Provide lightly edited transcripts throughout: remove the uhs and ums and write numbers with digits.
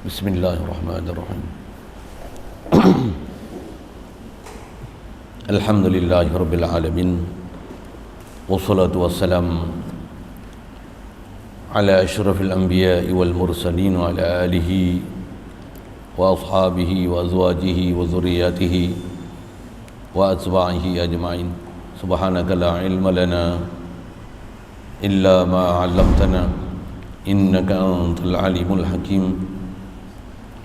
Bismillahirrahmanirrahim. Alhamdulillahirabbil alamin. Wassalatu wassalam ala asyrafil anbiya'i wal mursalin wa ala alihi wa ashabihi wa azwajihi wa dzurriyyatihi wa atba'ihi ajma'in. Subhanaka la ilma lana illa ma 'allamtana innaka antal alimul hakim.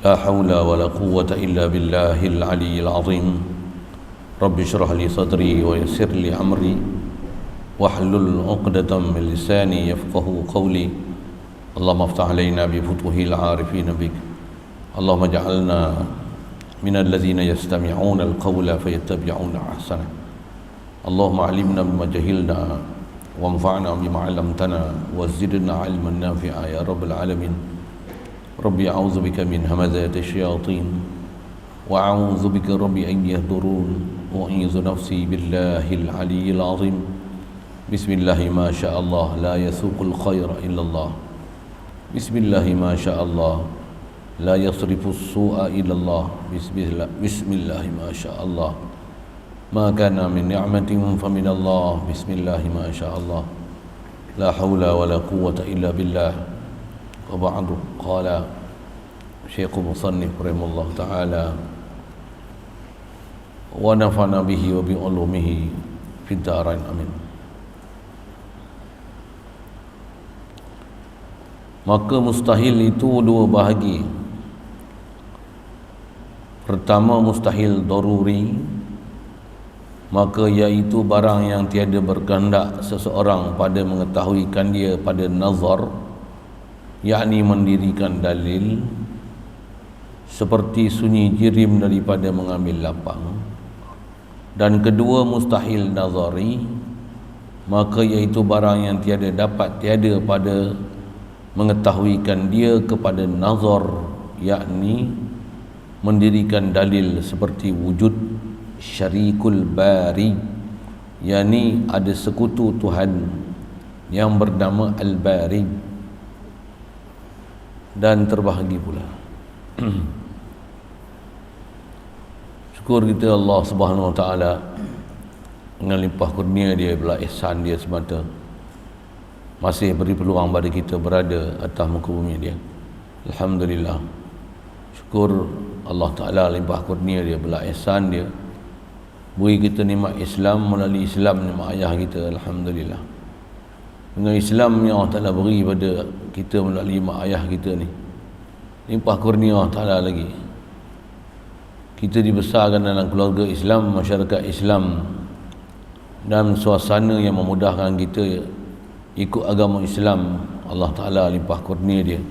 La haula wa la quwwata illa billahil aliyyil azim. Rabbi shrah li sadri wa yassir li amri wahlul 'uqdatam min lisani yafqahu qawli. Allahumma iftah 'alaina bi futuhil 'arifin bik. Allahumma ij'alna minal ladzina yastami'una al-qawla fayattabi'una ahsana. Allahumma 'allimna bima jahilna wanfa'na bima 'allamtana wa zidna 'ilman nafi'a ya rabbal alamin. Rabbi a'udzu bika min hamazati syayatin wa a'udzu bika rabbi an yahdurun wa a'udzu nafsi billahil aliyyil azim. Bismillahi ma sya'allah la yasuqul khaira illallah. Bismillahi ma sya'allah la yasrifus su'a illallah. Bismillahi ma sya'allah ma kana min ni'matin fa min Allah. Bismillahi ma sya'allah la haula wa la quwwata illa billah. Wa ba'du. Qala Syekh Musannif rahimahullah ta'ala wa nafa'na bihi wa bi ulumihi fid dharain amin. Maka mustahil itu dua bahagi. Pertama, mustahil daruri, maka iaitu barang yang tiada berkehendak seseorang pada mengetahuikan dia pada nazar, yakni mendirikan dalil, seperti sunyi jirim daripada mengambil lapang. Dan kedua, mustahil nazari, maka iaitu barang yang tiada pada mengetahuikan dia kepada nazar, yakni mendirikan dalil, seperti wujud syarikul bari, yakni ada sekutu Tuhan yang bernama Al-Bari. Dan terbahagi pula syukur kita Allah Subhanahu Wa Taala dengan limpah kurnia dia, belah ihsan dia semata masih beri peluang pada kita berada atas muka bumi dia. Alhamdulillah, syukur Allah Taala limpah kurnia dia, belah ihsan dia, beri kita nikmat Islam, melalui Islam nikmat ayah kita. Alhamdulillah, dengan Islam yang Allah Ta'ala beri pada kita melalui mak ayah kita ni, limpah kurnia Allah Ta'ala lagi. Kita dibesarkan dalam keluarga Islam, masyarakat Islam, dan suasana yang memudahkan kita ikut agama Islam. Allah Ta'ala limpah kurnia dia,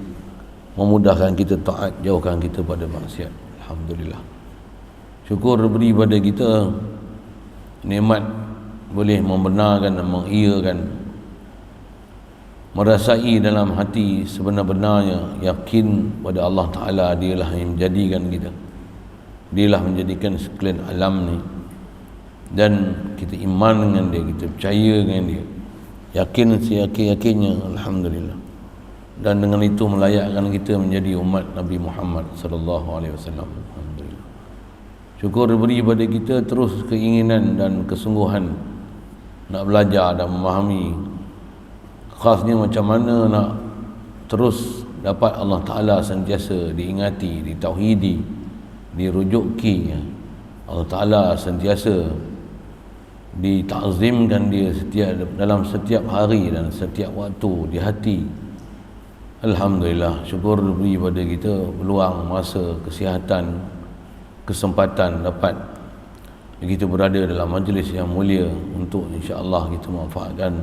memudahkan kita taat, jauhkan kita pada maksiat. Alhamdulillah, syukur beri pada kita nikmat boleh membenarkan dan mengiyakan, merasai dalam hati sebenar-benarnya yakin pada Allah Ta'ala. Dialah yang menjadikan kita, dialah menjadikan sekalian alam ni, dan kita iman dengan dia, kita percaya dengan dia, yakin seyakin-yakinnya. Alhamdulillah, dan dengan itu melayakkan kita menjadi umat Nabi Muhammad sallallahu alaihi wasallam. Alhamdulillah, syukur beri pada kita terus keinginan dan kesungguhan nak belajar dan memahami, khasnya macam mana nak terus dapat Allah Ta'ala sentiasa diingati, ditauhidi, dirujuki. Allah Ta'ala sentiasa ditakzimkan dia dalam setiap hari dan setiap waktu di hati. Alhamdulillah, syukur beri pada kita peluang, masa, kesihatan, kesempatan dapat kita berada dalam majlis yang mulia untuk insya-Allah kita manfaatkan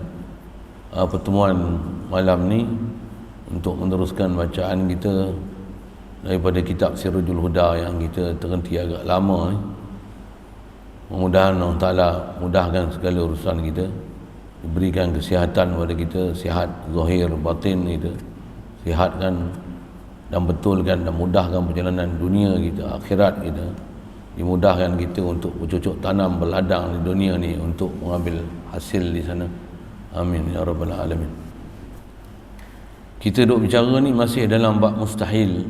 pertemuan malam ni untuk meneruskan bacaan kita daripada kitab Sirajul Huda yang kita terhenti agak lama ni. Mudah-mudahan Allah Ta'ala mudahkan segala urusan kita, diberikan kesihatan kepada kita, sihat zahir batin kita, sihatkan dan betulkan dan mudahkan perjalanan dunia kita, akhirat kita, dimudahkan kita untuk bercocok tanam, berladang di dunia ni untuk mengambil hasil di sana. Amin ya rabbal alamin. Kita duk bicara ni masih dalam bab mustahil,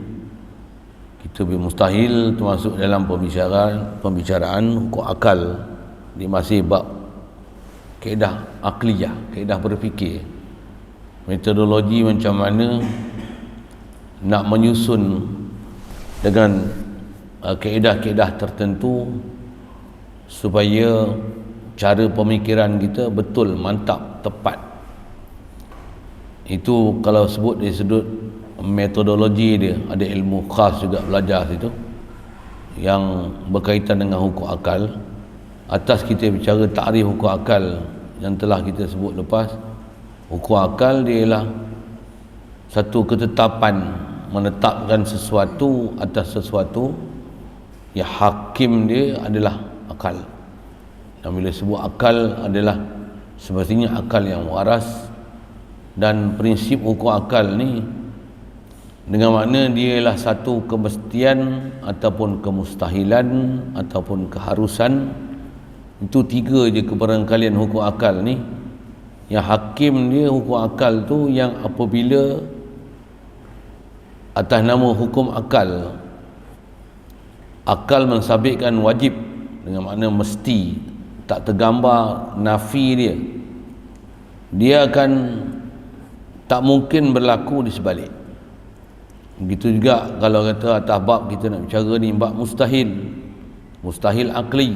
Kita mustahil termasuk dalam pembicaraan hukum akal. Dia masih bab kaedah akliyah, kaedah berfikir, metodologi macam mana nak menyusun dengan kaedah-kaedah tertentu supaya cara pemikiran kita betul, mantap, tepat. Itu kalau sebut dari sudut metodologi dia, ada ilmu khas juga belajar situ yang berkaitan dengan hukum akal. Atas kita bicara takrif hukum akal yang telah kita sebut lepas, hukum akal dia ialah satu ketetapan menetapkan sesuatu atas sesuatu yang hakim dia adalah akal. Dan bila sebut akal adalah semestinya akal yang waras. Dan prinsip hukum akal ni dengan makna dia ialah satu kemestian ataupun kemustahilan ataupun keharusan. Itu tiga je kebarangkalian hukum akal ni. Yang hakim dia hukum akal tu yang apabila atas nama hukum akal, akal mensabitkan wajib dengan makna mesti, tak tergambar nafi dia, dia akan tak mungkin berlaku di sebalik. Begitu juga kalau kata atas bab kita nak bicara ni, bab mustahil, mustahil akli.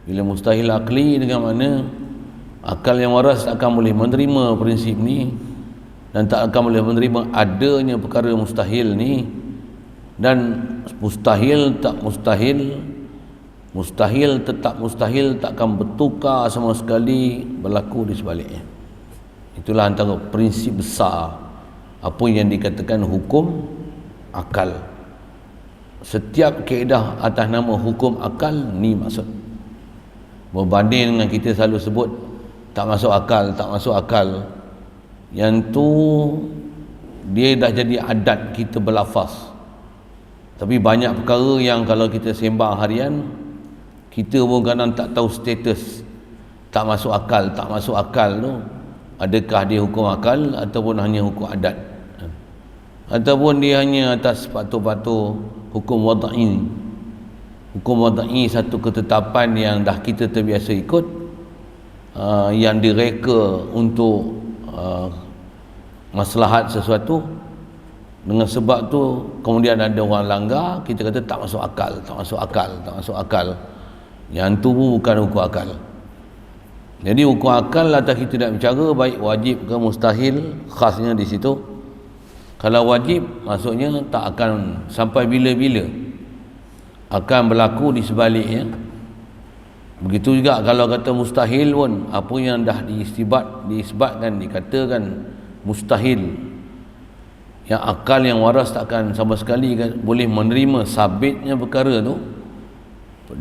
Bila mustahil akli dengan makna akal yang waras tak akan boleh menerima prinsip ni dan tak akan boleh menerima adanya perkara mustahil ni. Dan mustahil tak mustahil, mustahil tetap mustahil, tak akan bertukar sama sekali berlaku di sebaliknya. Itulah antara prinsip besar apa yang dikatakan hukum akal. Setiap kaedah atas nama hukum akal ni maksud. Berbanding dengan kita selalu sebut tak masuk akal, tak masuk akal, yang tu dia dah jadi adat kita berlafaz. Tapi banyak perkara yang kalau kita sembang harian, kita pun kadang tak tahu status tak masuk akal, tak masuk akal tu adakah dia hukum akal ataupun hanya hukum adat, ataupun dia hanya atas patuh-patuh hukum wadai. Hukum wadai satu ketetapan yang dah kita terbiasa ikut, yang direka untuk maslahat sesuatu. Dengan sebab tu kemudian ada orang langgar, kita kata tak masuk akal, tak masuk akal, tak masuk akal. Yang tu pun bukan hukum akal. Jadi hukum akal atas kita nak bicara baik wajib ke mustahil, khasnya di situ. Kalau wajib maksudnya tak akan sampai bila-bila, akan berlaku di sebaliknya. Begitu juga kalau kata mustahil pun, apa yang dah diisbatkan, dikatakan mustahil, yang akal yang waras takkan sama sekali kan boleh menerima sabitnya perkara tu,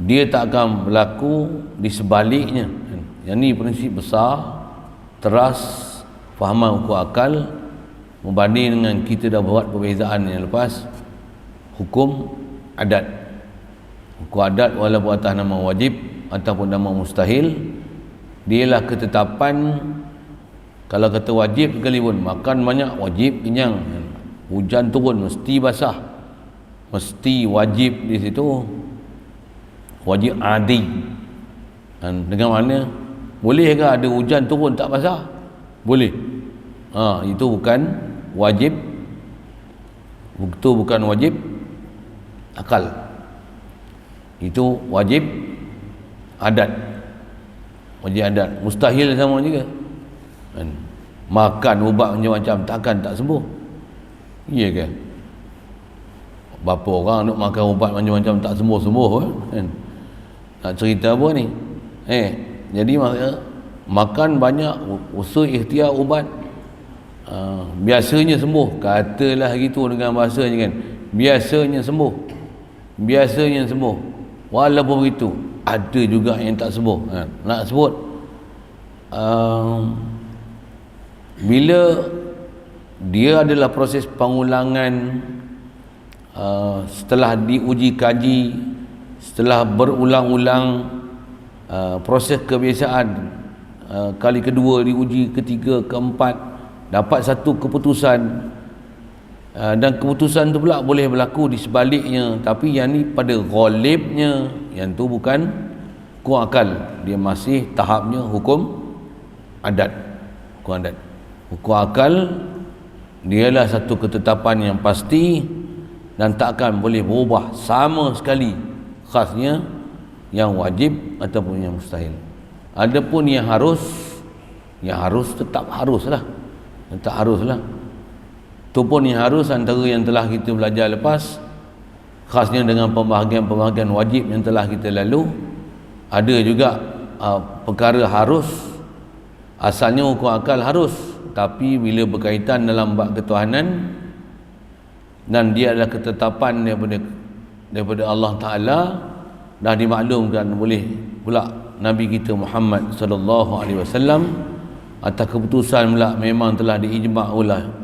dia tak akan berlaku di sebaliknya. Yang ni prinsip besar teras fahaman hukum akal berbanding dengan kita dah buat perbezaan yang lepas. Hukum adat, hukum adat walaupun atas nama wajib ataupun nama mustahil, dia lah ketetapan. Kalau kata wajib sekalipun, makan banyak wajib kenyang, hujan turun mesti basah, mesti wajib di situ, wajib adi. Dan dengan mana boleh ke ada hujan turun tak basah? Boleh. Itu bukan wajib, itu bukan wajib akal, itu wajib adat, wajib adat. Mustahil sama juga kan? Makan ubat macam-macam takkan tak sembuh. Iya ke? Berapa orang nak makan ubat macam-macam tak sembuh-sembuh kan? Nak cerita apa ni? Jadi maksudnya makan banyak, usaha ikhtiar ubat, biasanya sembuh. Katalah gitu dengan bahasanya kan, biasanya sembuh, biasanya sembuh. Walaupun begitu ada juga yang tak sembuh. Nak sebut bila dia adalah proses pengulangan, setelah diuji kaji, setelah berulang-ulang, proses kebiasaan, kali kedua diuji, ketiga, keempat, dapat satu keputusan, Dan keputusan tu pula boleh berlaku di sebaliknya, tapi yang ni pada ghalibnya, yang tu bukan hukum akal, dia masih tahapnya hukum adat. Hukum akal dialah satu ketetapan yang pasti dan takkan boleh berubah sama sekali, khasnya yang wajib ataupun yang mustahil. Adapun yang harus tetap haruslah. Itu pun yang harus antara yang telah kita belajar lepas, khasnya dengan pembahagian-pembahagian wajib yang telah kita lalu. Ada juga perkara harus, asalnya hukum akal harus, tapi bila berkaitan dalam bab ketuhanan dan dia adalah ketetapan daripada Allah Ta'ala, dah dimaklumkan boleh pula Nabi kita Muhammad sallallahu alaihi wasallam atas keputusan pula memang telah diijma'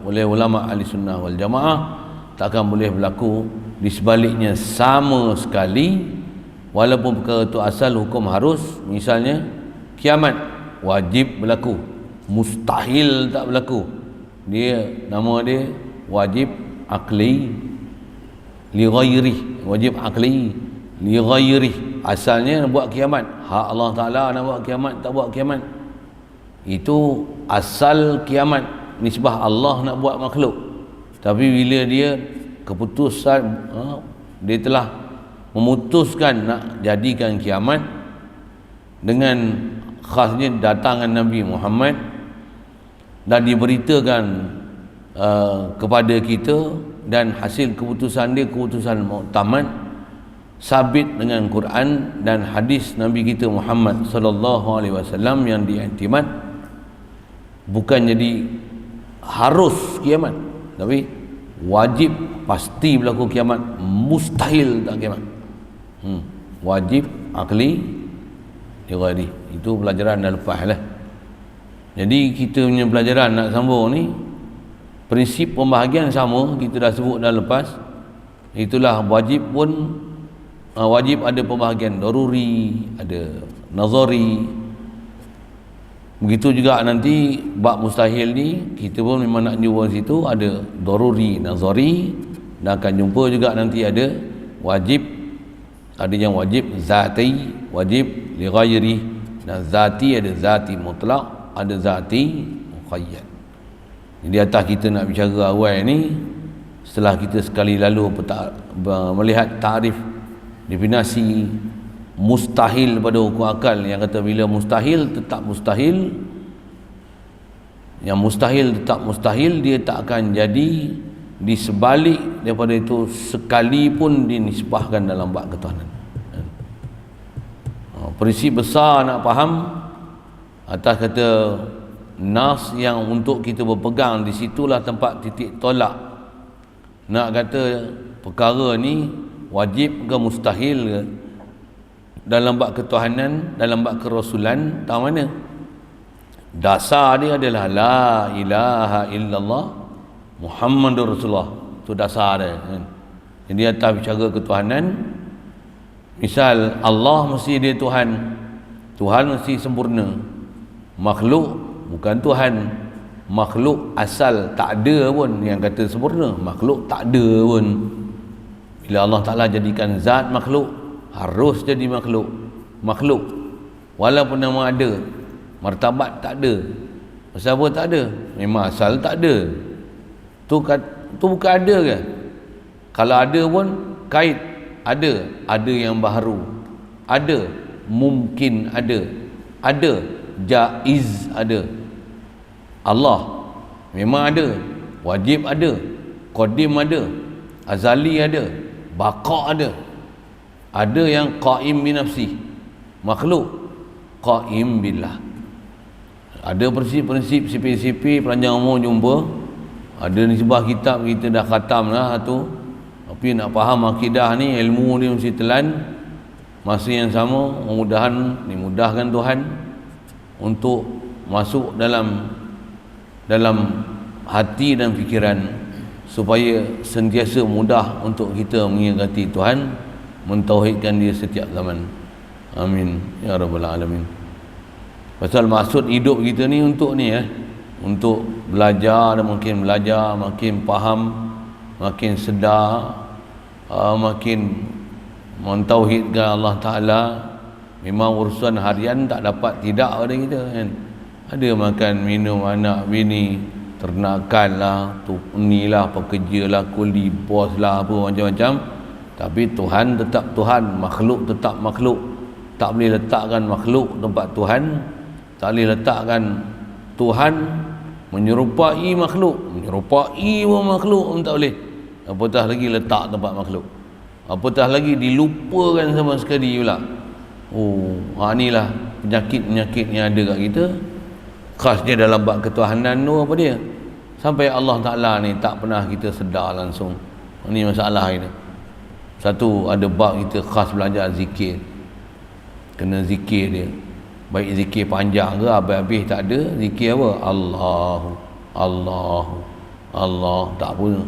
oleh ulama ahli sunnah wal jamaah, takkan boleh berlaku di sebaliknya sama sekali. Walaupun perkara itu asal hukum harus, misalnya kiamat wajib berlaku, mustahil tak berlaku, nama dia wajib akli li ghairi, asalnya nak buat kiamat, hak Allah Ta'ala nak buat kiamat, tak buat kiamat, itu asal kiamat, nisbah Allah nak buat makhluk. Tapi bila dia keputusan, dia telah memutuskan nak jadikan kiamat dengan khasnya datangan Nabi Muhammad dan diberitakan kepada kita, dan hasil keputusan dia keputusan muktamad, sabit dengan Quran dan hadis Nabi kita Muhammad sallallahu alaihi wasallam yang diiktimad. Bukan jadi harus kiamat, tapi wajib pasti berlaku kiamat, mustahil tak kiamat. Wajib akli ghairi. Itu pelajaran dah lepas lah. Jadi kita punya pelajaran nak sambung ni, prinsip pembahagian sama kita dah sebut dah lepas. Itulah wajib pun, wajib ada pembahagian daruri, ada nazari. Begitu juga nanti bab mustahil ni kita pun memang nak jumpa situ, ada daruri, nazari, dan akan jumpa juga nanti ada wajib, ada yang wajib zati, wajib li ghairi, dan zati ada zati mutlak, ada zati muqayyad. Jadi atas kita nak bicara awal ni, setelah kita sekali lalu melihat takrif, definisi mustahil pada hukum akal, yang kata bila mustahil tetap mustahil, yang mustahil tetap mustahil, dia tak akan jadi di sebalik daripada itu sekalipun dinisbahkan dalam bab ketuhanan. Prinsip besar nak faham atas kata nas yang untuk kita berpegang, di situlah tempat titik tolak. Nak kata perkara ni wajib ke mustahil ke dalam bab ketuhanan, dalam bab kerasulan, tahu mana? Dasar dia adalah la ilaha illallah Muhammadur Rasulullah. Itu dasar dia kan? Jadi atas bicara ketuhanan, misal Allah mesti dia Tuhan, Tuhan mesti sempurna. Makhluk bukan Tuhan, makhluk asal tak ada pun yang kata sempurna, makhluk tak ada pun. Bila Allah Ta'ala jadikan zat makhluk, harus jadi makhluk. Walaupun nama ada, martabat tak ada. Pasal apa tak ada? Memang asal tak ada. Tu bukan ada ke? Kalau ada pun kait ada yang baharu, ada mungkin ada jaiz ada. Allah memang ada, wajib ada, qadim ada, azali ada, baqa ada. Ada yang qaim bi nafsi, makhluk qaim billah. Ada prinsip-prinsip sipir-sipir panjang umur jumpa. Ada nisbah kitab kita dah khatam lah tu, tapi nak faham akidah ni, ilmu ni mesti telan. Masa yang sama dimudahkan Tuhan untuk masuk dalam hati dan fikiran, supaya sentiasa mudah untuk kita mengingati Tuhan, mentauhidkan dia setiap zaman. Amin ya rabbal alamin. Pasal maksud hidup kita ni untuk ni untuk belajar, dan makin belajar makin faham makin sedar, makin mentauhidkan Allah Ta'ala. Memang urusan harian tak dapat tidak pada kita kan. Ada makan minum, anak bini, ternakan lah, ni lah, pekerja lah, kuli, bos lah, apa macam-macam. Tapi Tuhan tetap Tuhan, makhluk tetap makhluk. Tak boleh letakkan makhluk tempat Tuhan. Tak boleh letakkan Tuhan menyerupai makhluk. Menyerupai makhluk pun tak boleh. Apatah lagi letak tempat makhluk. Apatah lagi dilupakan sama sekali pula. Inilah penyakit-penyakit yang ada kat kita. Khasnya dalam bab ketuhanan tu apa dia? Sampai Allah Ta'ala ni tak pernah kita sedar langsung. Ini masalah kita. Satu, ada bab kita khas belajar zikir. Kena zikir dia. Baik zikir panjang ke habis-habis tak ada. Zikir apa? Allahu, Allahu, Allah. Tak pun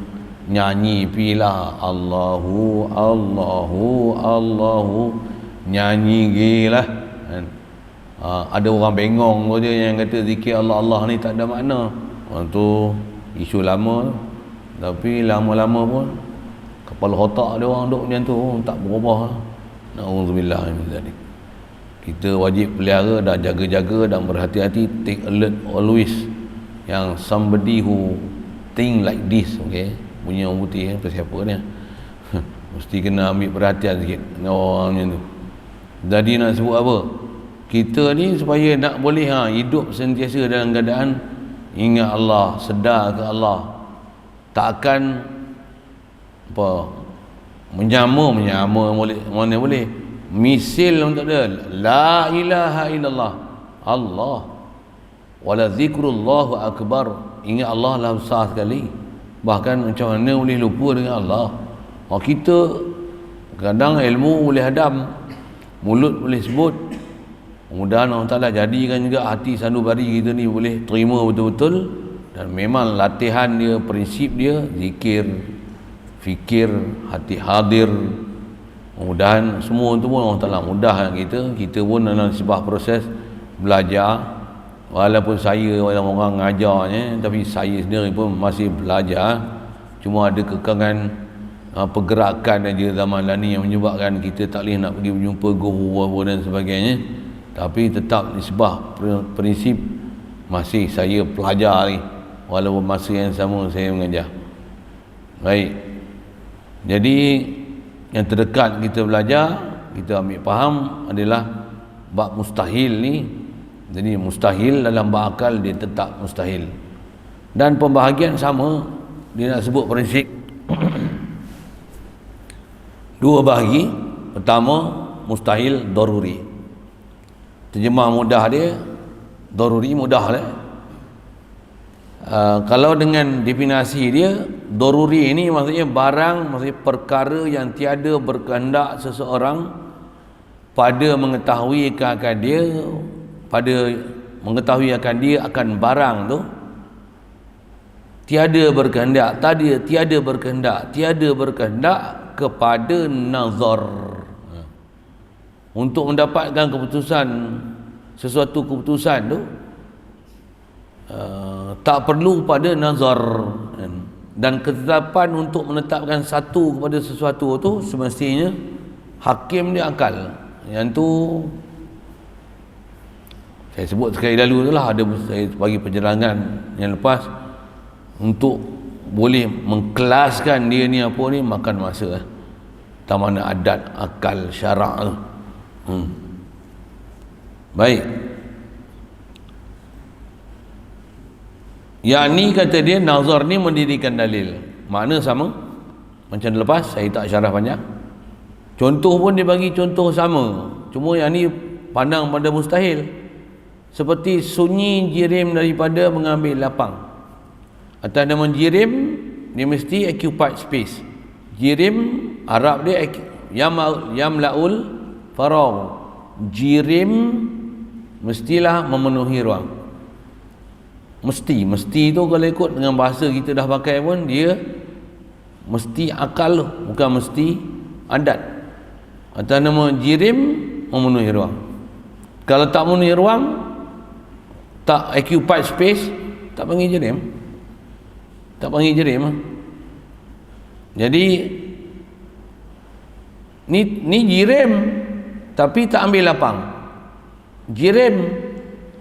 nyanyi pilah Allahu, Allahu, Allahu. Nyanyi gila kan? Ada orang bengong tu je yang kata zikir Allah Allah ni tak ada makna. Tu isu lama tu. Tapi lama-lama pun kepala otak dia orang duk macam tu tak berubah. Na'udzubillah min zalik. Kita wajib pelihara dan jaga-jaga dan berhati-hati, take alert always. Yang somebody who think like this, okay, punya orang putih siapa ni mesti kena ambil perhatian sikit dengan orang macam tu. Jadi nak sebut apa? Kita ni supaya nak boleh hidup sentiasa dalam keadaan ingat Allah, sedar ke Allah. Takkan apa menyama boleh, mana boleh. Misil pun tak ada. La ilaha illallah. Allah. Wala zikrullahu akbar. Ingat Allah lah besar sekali. Bahkan macam mana boleh lupa dengan Allah? Kita kadang ilmu boleh hadam, mulut boleh sebut. Mudah-mudahan Allah Ta'ala jadikan juga hati sanubari kita ni boleh terima betul-betul. Dan memang latihan dia, prinsip dia zikir, fikir, hati hadir. Mudah-mudahan semua tu pun Allah Ta'ala mudahkan kita. Kita pun dalam sebuah proses belajar. Walaupun saya walaupun orang ngajarnya, tapi saya sendiri pun masih belajar. Cuma ada kekangan pergerakan aja zaman ni yang menyebabkan kita tak boleh nak pergi berjumpa guru dan sebagainya. Tapi tetap nisbah prinsip masih saya pelajar ni, walaupun masa yang sama saya mengajar. Baik, jadi yang terdekat kita belajar, kita ambil faham adalah bab mustahil ni. Jadi mustahil dalam bab akal dia tetap mustahil. Dan pembahagian sama, dia nak sebut prinsip dua bahagi. Pertama, mustahil daruri. Terjemah mudah dia, daruri mudah lah. Kalau dengan definisi dia, daruri ini maksudnya barang, maksudnya perkara yang tiada berkehendak seseorang pada mengetahui akan dia, pada mengetahui akan dia akan barang tu, tiada berkehendak, tiada berkehendak kepada nazar. Untuk mendapatkan keputusan, sesuatu keputusan tu tak perlu pada nazar. Dan ketetapan untuk menetapkan satu kepada sesuatu tu semestinya hakim dia akal. Yang tu saya sebut sekali lalu tu lah, ada saya bagi penjerangan yang lepas. Untuk boleh mengkelaskan dia ni apa ni, makan masa. Tak mana adat, akal, syarak tu. Baik. Yang ni kata dia, nazar ni mendirikan dalil. Makna sama macam lepas, saya tak syarah banyak. Contoh pun dia bagi contoh sama, cuma yang ni pandang pada mustahil. Seperti sunyi jirim daripada mengambil lapang. Atas nama jirim, dia mesti occupied space. Jirim Arab dia yamlaul faragh. Jirim mestilah memenuhi ruang. Mesti tu kalau ikut dengan bahasa kita dah pakai pun, dia mesti akal, bukan mesti adat. Atas nama jirim, memenuhi ruang. Kalau tak memenuhi ruang, tak occupied space, tak panggil jirim. Tak panggil jirim. Jadi ni jirim tapi tak ambil lapang. Jirim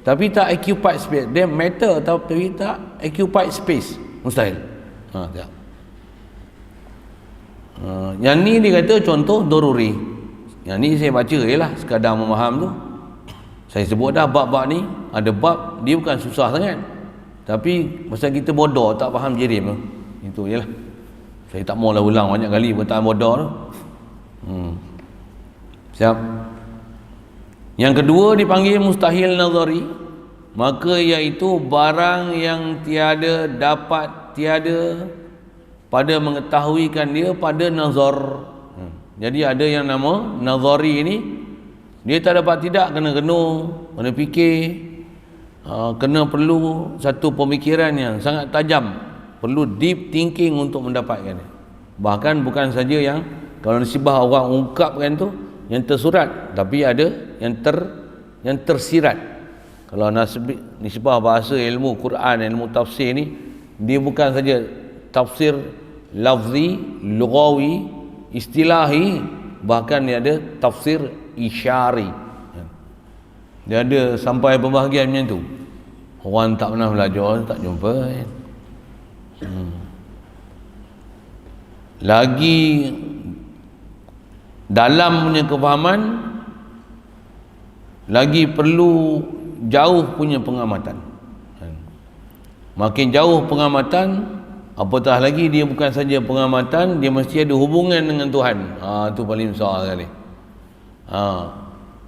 tapi tak occupied space. Dia matter tapi tak occupied space. Mustahil. Tak. Yang ni dia kata contoh doruri. Yang ni saya baca je lah sekadar memaham tu. Saya sebut dah bab-bab ni, ada bab dia bukan susah sangat, tapi pasal kita bodoh tak faham jirim tu. Itu je lah. Saya tak maulah ulang banyak kali perkataan bodoh tu. Siap. Yang kedua dipanggil mustahil nazari, maka iaitu barang yang tiada pada mengetahuikan dia pada nazar. Jadi ada yang nama nazari ini, dia tak dapat tidak, kena kena fikir, kena perlu satu pemikiran yang sangat tajam, perlu deep thinking untuk mendapatkannya. Bahkan bukan saja yang kalau nisbah orang ungkapkan tu yang tersurat, tapi ada yang tersirat. Kalau nisbah bahasa ilmu Quran, ilmu tafsir ni, dia bukan saja tafsir lafzi, lughawi, istilahi, bahkan dia ada tafsir isyari. Dia ada sampai pembahagian macam tu. Orang tak pernah belajar tak jumpa. Lagi dalam punya kefahaman, lagi perlu jauh punya pengamatan. Makin jauh pengamatan, apatah lagi dia bukan saja pengamatan, dia mesti ada hubungan dengan Tuhan. Itu paling besar sekali.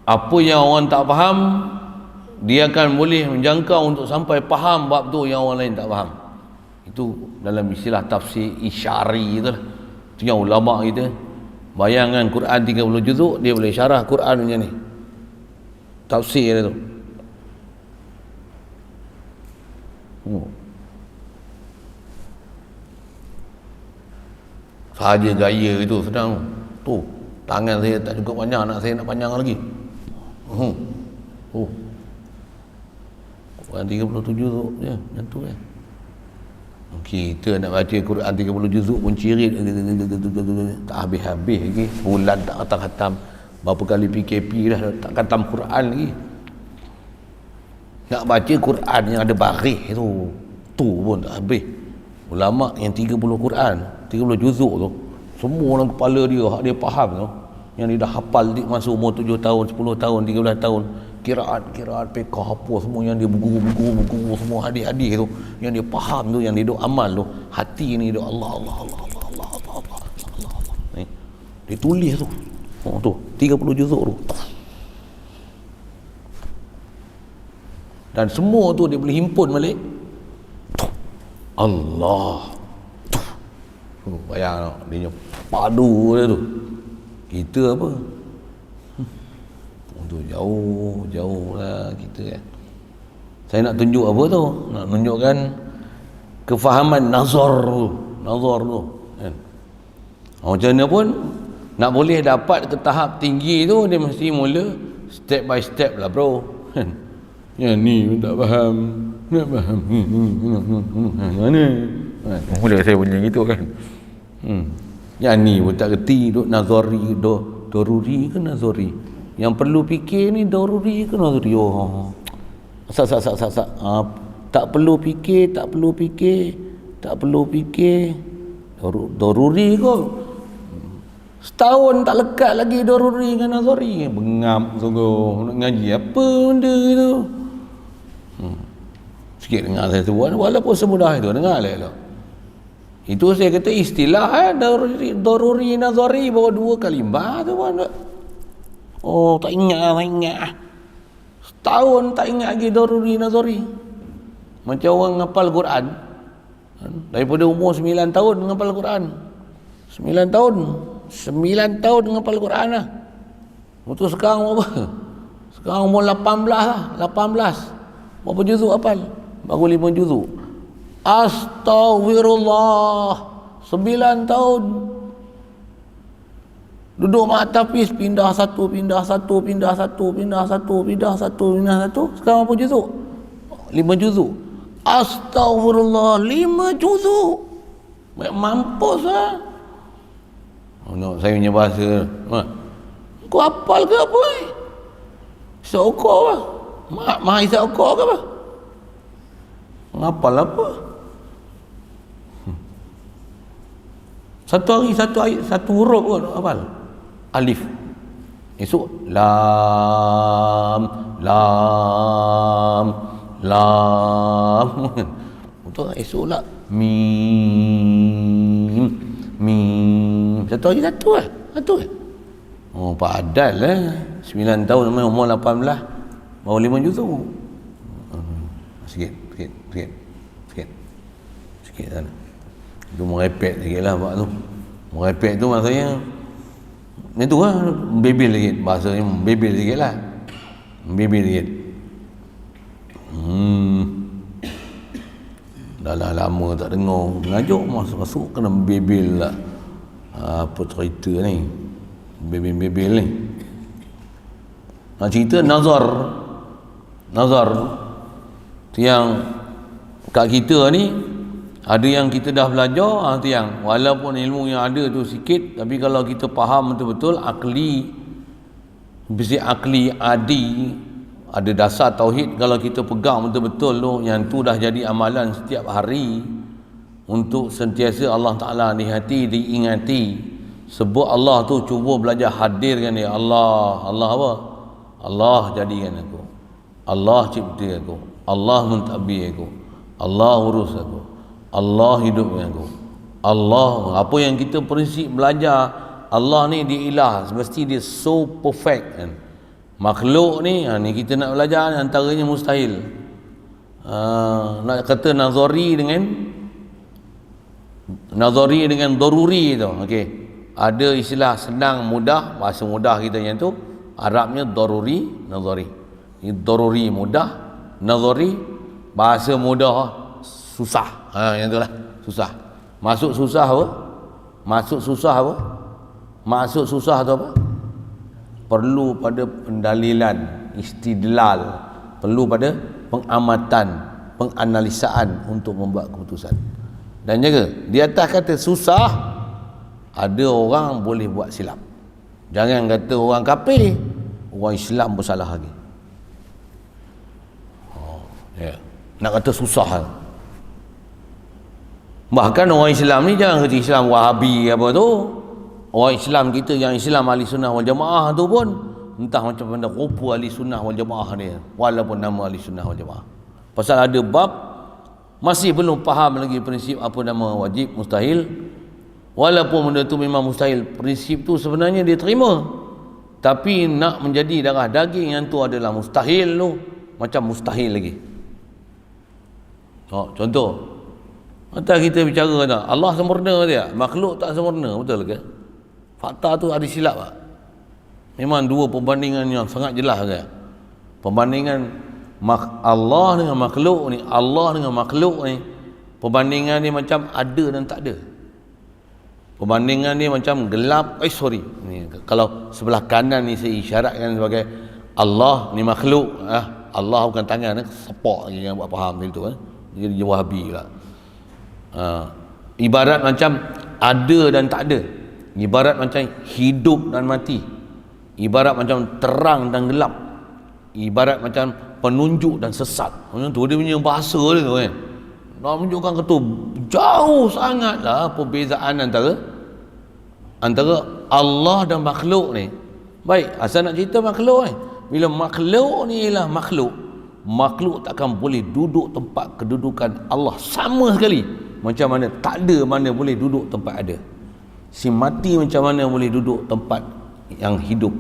Apa yang orang tak faham, dia akan boleh menjangkau untuk sampai faham bab tu yang orang lain tak faham. Itu dalam istilah tafsir isyari itulah. Itu yang ulama kita bayangkan Quran 30 juzuk, dia boleh syarah Quran macam ni. Tafsir dia tu. Sahaja gaya itu sedang tu. Tangan saya tak cukup panjang, anak saya nak panjang lagi. Quran 37 juzuk je, macam tu kan. Kita nak baca Quran 30 juzuk pun cirit tak habis-habis lagi. Bulan tak khatam-khatam. Berapa kali PKP dah tak khatam Quran lagi. Nak baca Quran yang ada baris tu pun tak habis. Ulama yang 30 Quran, 30 juzuk tu, semua dalam kepala dia faham tu. Yang dia dah hafal masa umur 7 tahun, 10 tahun, 13 tahun. Kiraat fiqh apa semua yang dia buku semua hadis-hadis tu, yang dia faham tu, yang dia duk amal tu, hati ni duk Allah. Ni dia tulis tu. Tu 30 juzuk tu. Dan semua tu dia boleh himpun balik. Allah. Bayang tau, dia padu dia tu. Kita apa? Tu jauh lah kita kan. Saya nak tunjuk apa tu? Nak tunjukkan kefahaman nazar tu kan. Macam mana pun nak boleh dapat ke tahap tinggi tu, dia mesti mula step by step lah bro kan. Yang ni tak faham, nak faham mana mula saya punya gitu kan. Yang ni pun tak kerti duk nazari, doruri ke nazari. Yang perlu fikir ni doruri ke nazari. Tak perlu fikir. Doruri kot. Setahun tak lekat lagi doruri dengan nazari. Bengap sungguh. Nak ngaji apa benda tu. Sikit dengar saya sebut, walaupun semudah itu, dengar lah. Itu saya kata istilah doruri nazari, bawa 2 kalimah tu pun. Tak ingat. Setahun tak ingat lagi doruri nazari. Macam orang ngapal Quran. Daripada umur 9 tahun ngapal Quran. 9 tahun ngapal Quran lah. Itu sekarang apa? Sekarang umur 18 lah. 18. Berapa juzuk hafal? Baru 5 juzuk. Astaghfirullah. 9 tahun. Duduk mak tapis, pindah satu. Sekarang apa juzuk? 5 juzuk. Astaghfirullah, 5 juzuk. Mampus lah. saya punya bahasa. Kau hafal ke apa ni? Sokor apa? Maha Isa Okor ke apa? Ngapal apa? Satu hari satu ayat, satu huruf pun hafal. Alif. Esok lam, lam, lam. Betul tak? Esok lah mim, mim. Satu hari satu lah. Satu lah. Oh, padat lah. 9 tahun namanya, umur 18. Baru 5 juzuk. Sikit sana. Itu merepek sikit lah Pak tu. Merepek tu maksudnya itu lah, bebel sikit. Bahasanya bebel sikit lah. Bebel sikit. Dah lah lama tak dengar mengajuk, masuk kena bebel lah. Apa cerita ni? Bebel ni. Nak cerita nazar tu yang kat kita ni ada yang kita dah belajar, tu yang walaupun ilmu yang ada tu sikit, tapi kalau kita faham betul-betul akli adi, ada dasar tauhid, kalau kita pegang betul-betul tu, yang tu dah jadi amalan setiap hari untuk sentiasa Allah Ta'ala di hati, diingati. Sebut Allah tu, cuba belajar hadirkan dia. Allah apa? Allah jadikan aku, Allah cipta aku, Allah mentadbir aku, Allah urus aku, Allah hidupkan aku, Allah. Apa yang kita prinsip belajar, Allah ni dia ilah, mesti dia so perfect kan. Makhluk ni, ni kita nak belajar ni, antaranya mustahil. Nak kata nazari dengan daruri tu, okey. Ada istilah senang mudah, bahasa mudah kita yang tu Arabnya daruri, nazari. Ini daruri mudah, nazari bahasa mudah susah. Yang itulah susah. Masuk susah apa? Maksud susah tu apa? Perlu pada pendalilan, istidlal, perlu pada pengamatan, penganalisaan untuk membuat keputusan. Dan jaga di atas kata susah, ada orang boleh buat silap. Jangan kata orang kafir, orang Islam pun salah lagi. Nak kata susah. Bahkan orang Islam ni jangan kata Islam Wahabi apa tu. Orang Islam kita yang Islam ahli sunnah wal jamaah tu pun entah macam mana rupa ahli sunnah wal jamaah dia, walaupun nama ahli sunnah wal jamaah. Pasal ada bab masih belum faham lagi prinsip apa nama wajib, mustahil. Walaupun benda tu memang mustahil, prinsip tu sebenarnya dia terima, tapi nak menjadi darah daging yang tu adalah mustahil tu, macam mustahil lagi. Contoh, mata kita bicara tak, Allah sempurna dia, makhluk tak sempurna, betul ke? Fakta tu ada silap tak? Memang dua perbandingan yang sangat jelas ke? Perbandingan Allah dengan makhluk ni, Allah dengan makhluk ni, perbandingan ni macam ada dan tak ada. Perbandingan ni macam gelap, ni, kalau sebelah kanan ni saya isyaratkan sebagai Allah ni makhluk, Allah bukan tangan, sepak je yang buat faham itu kan. Jadi Wahabi pula. Ibarat macam ada dan tak ada, ibarat macam hidup dan mati, ibarat macam terang dan gelap, ibarat macam penunjuk dan sesat. Macam tu dia punya bahasa dia tu kan. Nak menunjukkan kata jauh sangatlah perbezaan antara Allah dan makhluk ni. Baik, asal nak cerita makhluk ni, bila makhluk ni ialah makhluk takkan boleh duduk tempat kedudukan Allah sama sekali. Macam mana tak ada mana boleh duduk tempat ada. Si mati macam mana boleh duduk tempat yang hidup.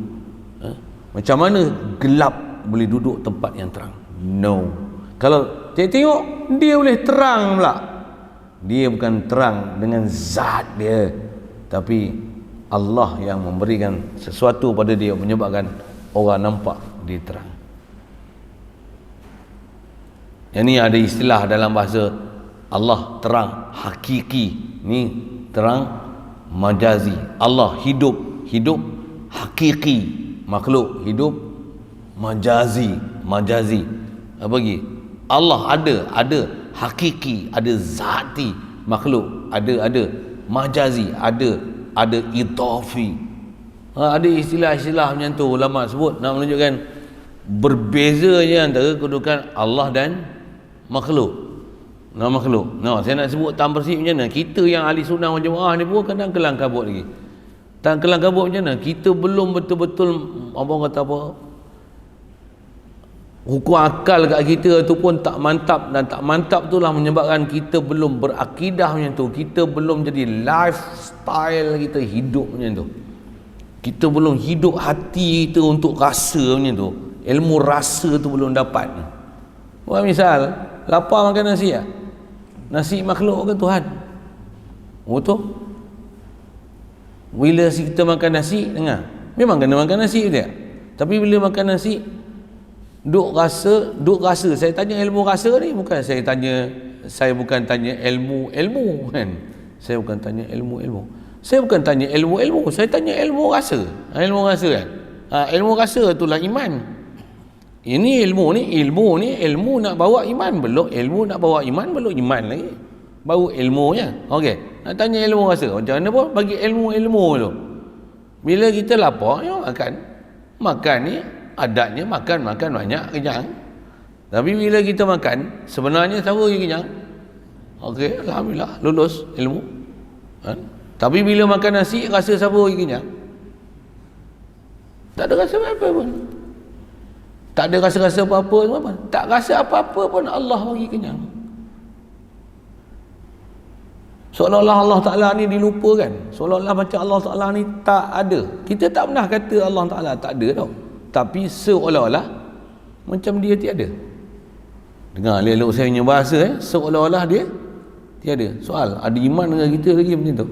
Macam mana gelap boleh duduk tempat yang terang. No. Kalau tengok dia boleh terang pula, dia bukan terang dengan zat dia, tapi Allah yang memberikan sesuatu pada dia menyebabkan orang nampak dia terang. Yang ni ada istilah dalam bahasa Allah terang hakiki, ni terang majazi. Allah hidup hakiki, makhluk hidup majazi. Apa lagi? Allah ada hakiki, ada zati, makhluk ada majazi, ada ada idhafi. Ada istilah-istilah macam tu ulama sebut nak menunjukkan berbezanya antara kedudukan Allah dan makhluk. Saya nak sebut tambersih macam mana? Kita yang ahli sunnah wal jamaah ni pun kadang kelang kabut lagi. Tak kelang kabut macam mana? Kita belum betul-betul hukum akal kat kita tu pun tak mantap, dan tak mantap itulah menyebabkan kita belum berakidah macam tu. Kita belum jadi lifestyle kita hidup macam tu. Kita belum hidup hati kita untuk rasa macam tu. Ilmu rasa tu belum dapat. Buat misal, lapar makan nasi tak? Nasi makhluk ke Tuhan? Betul? Bila kita makan nasi, dengar, memang kena makan nasi tak? Tapi bila makan nasi, duk rasa. Saya tanya ilmu rasa ni, bukan saya bukan tanya ilmu kan. Saya bukan tanya ilmu. Saya tanya ilmu rasa. Ilmu rasa kan. Ilmu rasa itulah iman. Ini ilmu nak bawa iman belum, iman lagi baru ilmunya. Okey, nak tanya ilmu rasa macam mana pun bagi ilmu tu. Bila kita lapar, ya makan ni adatnya makan banyak, kenyang. Tapi bila kita makan, sebenarnya siapa yang kenyang? Okey, alhamdulillah lulus ilmu. Tapi bila makan nasi, rasa siapa yang kenyang? Tak ada rasa apa pun. Tak ada rasa-rasa apa-apa pun. Tak rasa apa-apa pun Allah bagi kenyang. Seolah-olah Allah Ta'ala ni dilupakan. Seolah-olah macam Allah Ta'ala ni tak ada. Kita tak pernah kata Allah Ta'ala tak ada tau. Tapi seolah-olah macam dia tiada. Dengar elok saya punya bahasa seolah-olah dia tiada. Soal, ada iman dengan kita lagi macam tu?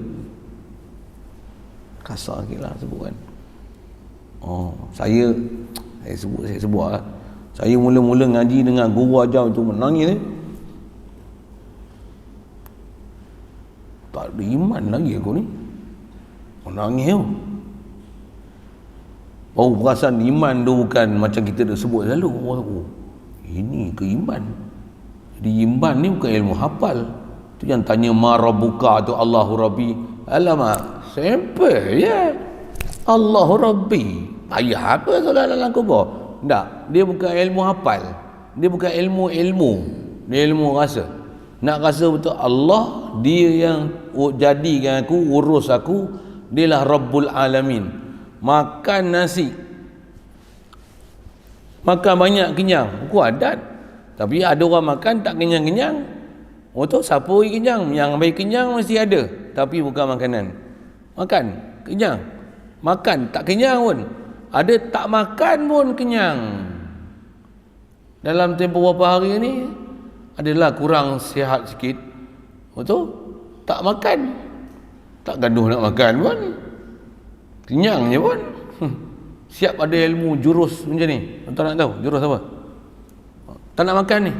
Kasar sikit lah sebut kan. Saya sebut lah. Saya mula-mula ngaji dengan guru ajar tu menangis tak ada iman lagi aku ni. Menangis tu. Perasaan iman tu bukan macam kita dah sebut selalu. Ini keiman. Jadi iman ni bukan ilmu hafal. Tu yang tanya marabuka tu Allahu Rabbi. Alamak, simple je. Allahu Rabbi. Payah apa solat dalam kubur? Tak, dia bukan ilmu hafal. Dia bukan ilmu. Dia ilmu rasa. Nak rasa betul Allah, dia yang jadikan aku, urus aku, dialah Rabbul Alamin. Makan nasi, makan banyak kenyang, aku adat. Tapi ada orang makan tak kenyang-kenyang. Betul, siapa yang kenyang? Yang bagi kenyang mesti ada. Tapi bukan makanan. Makan, kenyang. Makan, tak kenyang pun. Ada tak makan pun kenyang. Dalam tempoh beberapa hari ni adalah kurang sihat sikit. Betul? Tak makan, tak gaduh nak makan pun, kenyang je pun. Siap ada ilmu jurus macam ni. Tuan nak tahu jurus apa? Tak nak makan ni.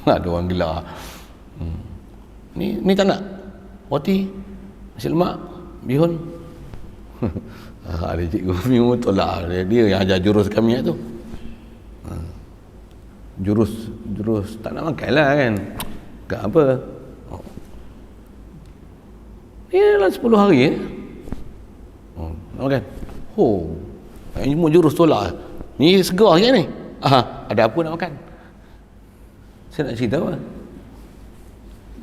Ada orang gila. Ni tak nak roti, nasi lemak, bihun. Ada cikgu Mimu tolak. Dia yang ajar jurus kami tu. Jurus tak nak makan lah kan. Tak apa. Ni dalam 10 hari nak makan. Yang semua jurus tolak. Ni segar sikit ni. Ada apa nak makan? Saya nak cerita apa?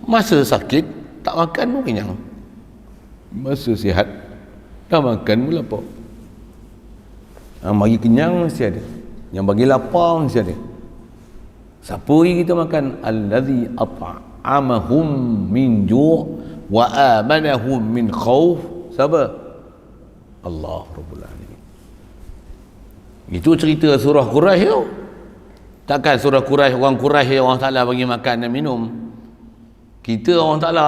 Masa sakit tak makan pun kenyang. Masa sihat dah makan pun lapar. Yang bagi kenyang mesti ada, yang bagi lapar mesti ada. Siapa yang kita makan? Allazi at'amahum min ju' wa amanahum min khauf. Siapa? Allah Rabbul Alamin. Itu cerita surah Quraisy tu. Takkan surah Quraisy, orang Quraisy Allah Ta'ala bagi makan dan minum. Kita Allah Ta'ala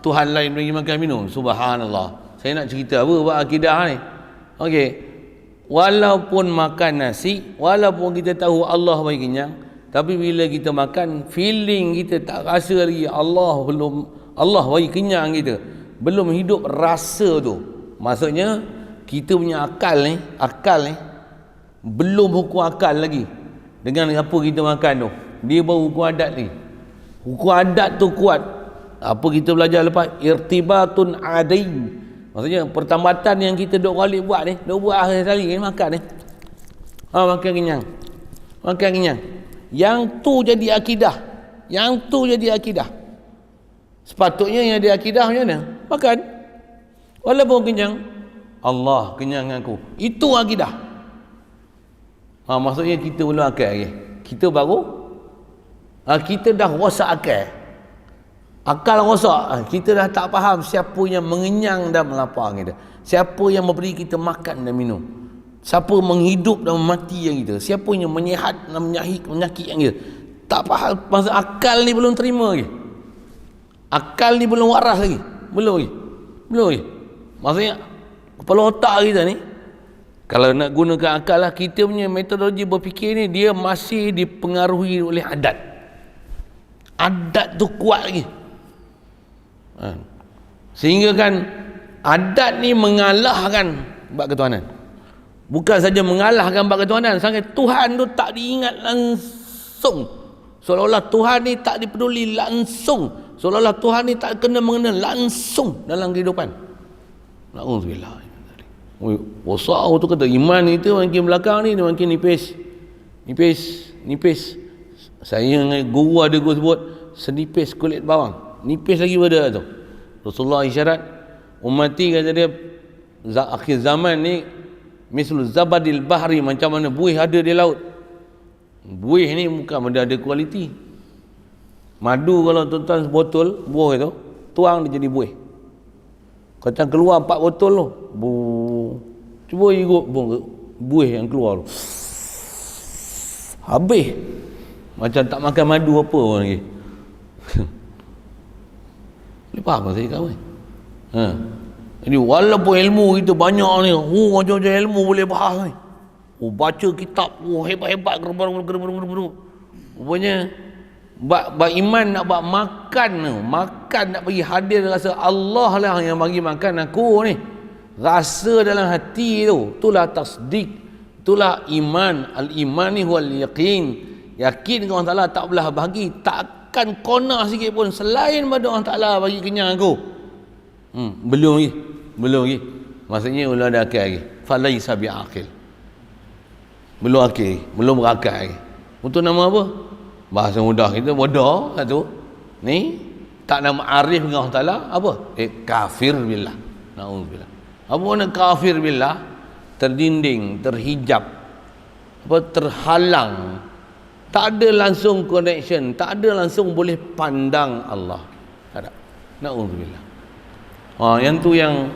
Tuhan lain bagi makan minum. Subhanallah. Saya nak cerita apa buat akidah ni. Okey. Walaupun makan nasi, walaupun kita tahu Allah bagi kenyang, tapi bila kita makan, feeling kita tak rasa lagi Allah bagi kenyang kita. Belum hidup rasa tu. Maksudnya kita punya akal ni belum hukum akal lagi. Dengan apa kita makan tu, dia baru hukum adat ni. Hukum adat tu kuat. Apa kita belajar lepas? Irtibatun adai. Maksudnya pertambatan yang kita duk Ghalib buat ni, duk buat akhir hari ni makan ni. Makan kenyang. Makan kenyang. Yang tu jadi akidah. Yang tu jadi akidah. Sepatutnya yang ada akidah macam mana? Makan. Walaupun kenyang, Allah kenyang aku. Itu akidah. Maksudnya kita belum akal lagi. Kita baru kita dah rosak akal. Akal rosak. Kita dah tak faham siapa yang mengenyang dan melapar kita. Siapa yang memberi kita makan dan minum. Siapa menghidup dan mematikan kita. Siapa yang menyihat dan menyakitkan kita. Tak faham. Maksud akal ni belum terima lagi. Akal ni belum waras lagi. Belum lagi. Maksudnya kepala otak kita ni, kalau nak gunakan akal lah, kita punya metodologi berfikir ni dia masih dipengaruhi oleh adat. Adat tu kuat lagi. Sehingga kan adat ni mengalahkan bab ketuhanan. Bukan saja mengalahkan bab ketuhanan, sampai Tuhan tu tak diingat langsung. Seolah-olah Tuhan ni tak dipeduli langsung. Seolah-olah Tuhan ni tak kena mengena langsung dalam kehidupan. Na'udzubillah. Rosak tu kata iman itu makin belakang ni dia makin nipis. Saya dengan guru ada guru sebut senipis kulit bawang. Nipis lagi pada tu. Rasulullah isyarat ummati kata dia akhir zaman ni misal zabadil bahri, macam mana buih ada di laut. Buih ni bukan benda ada kualiti. Madu kalau tuan-tuan sebotol buah itu, tuang dia jadi buih. Kata keluar 4 botol tu. Cuba ikut buih yang keluar tu. Habis. Macam tak makan madu apa pun lagi. Lepas apa saya kawan? Jadi walaupun ilmu kita banyak ni, macam-macam ilmu boleh bahas ni. Baca kitab, hebat-hebat rupanya bak iman nak buat makan nak bagi hadir rasa Allah lah yang bagi makan aku ni. Rasa dalam hati tu, itulah tasdik, itulah iman. Al-iman ni huwal yaqin. Yakin dengan Allah Ta'ala tak belah bagi, takkan kona sikit pun selain pada Allah Ta'ala bagi kenyang aku. Belum lagi. Maksudnya belum ada akal lagi. Falaisa bi'aqil. Belum akil, belum berakal lagi. Untuk nama apa? Bahasa mudah kita bodoh satu. Ni tak nama arif dengan Allah Ta'ala apa? Kafir billah. Na'udzubillah. Apa makna kafir billah? Terdinding, terhijab, terhalang. Tak ada langsung connection, tak ada langsung boleh pandang Allah. Tak ada. Na'udzubillah. Yang tu yang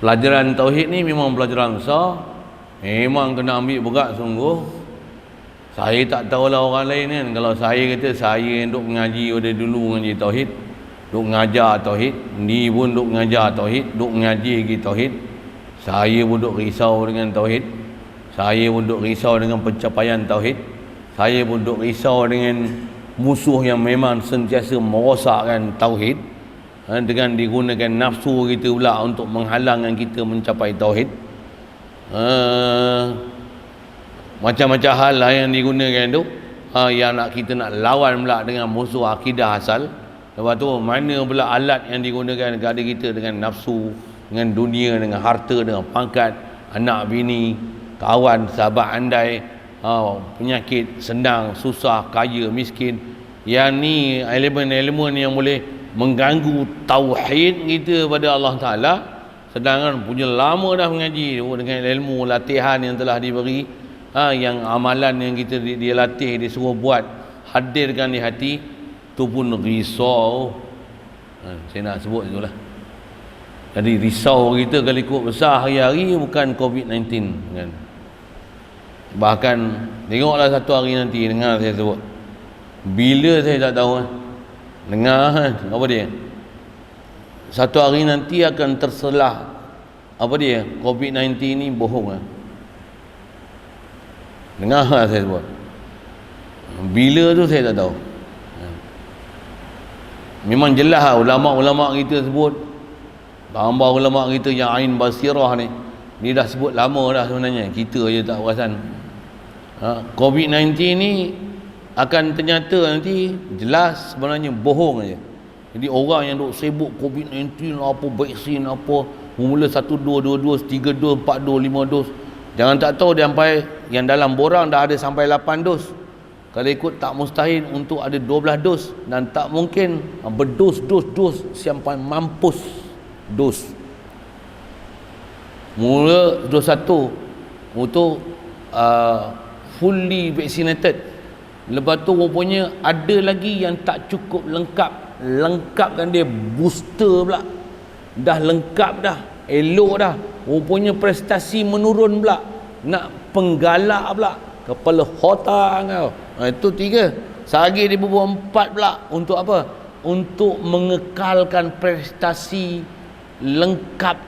pelajaran tauhid ni memang pelajaran besar. Memang kena ambil berat sungguh. Saya tak tahulah orang lain kan. Kalau saya kata saya yang duk mengaji pada dulu mengaji tauhid, duk mengajar tauhid, ni pun duk mengajar tauhid, duk mengaji lagi tauhid. Saya pun duk risau dengan tauhid. Saya pun duk risau dengan pencapaian tauhid. Saya pun duk risau dengan musuh yang memang sentiasa merosakkan tauhid, dengan digunakan nafsu kita pula untuk menghalangkan kita mencapai tauhid. Macam-macam hal lah yang digunakan tu, yang kita nak lawan pula dengan musuh akidah asal. Lepas tu mana pula alat yang digunakan kepada kita dengan nafsu, dengan dunia, dengan harta, dengan pangkat, anak bini, kawan, sahabat andai, penyakit, senang, susah, kaya, miskin. Yang ni elemen-elemen yang boleh mengganggu tauhid kita pada Allah Ta'ala. Sedangkan punya lama dah mengaji dengan ilmu latihan yang telah diberi, yang amalan yang kita dia latih, dia suruh buat, hadirkan di hati, tu pun risau. Saya nak sebut itulah. Jadi risau kita kalau ikut besar hari-hari bukan COVID-19 kan. Bahkan tengoklah satu hari nanti, dengar saya sebut. Bila saya tak tahu, dengar apa dia? Satu hari nanti akan terselah apa dia? COVID-19 ni bohong. Dengar saya sebut. Bila tu saya tak tahu. Memang jelas lah, ulama-ulama kita sebut, tambah ulama kita yang ain basirah ni, dia dah sebut lama dah sebenarnya, kita je tak perasan. COVID-19 ni akan ternyata nanti jelas sebenarnya bohong aja. Jadi orang yang duk sibuk COVID-19 apa, vaksin apa, mula 1 dos, 2 dos, 3 dos, 4 dos, 5 dos, jangan tak tahu dia sampai yang dalam borang dah ada sampai 8 dos. Kalau ikut tak mustahil untuk ada 12 dos, dan tak mungkin berdos sampai mampus dos. Mula dos 1 untuk fully vaccinated. Lepas tu rupanya ada lagi yang tak cukup lengkapkan dia, booster pula dah lengkap dah, elok dah, rupanya prestasi menurun pula, nak penggalak pula, kepala otak kau. Itu 3. Sehari dia berbuat 4 pula. Untuk apa? Untuk mengekalkan prestasi lengkap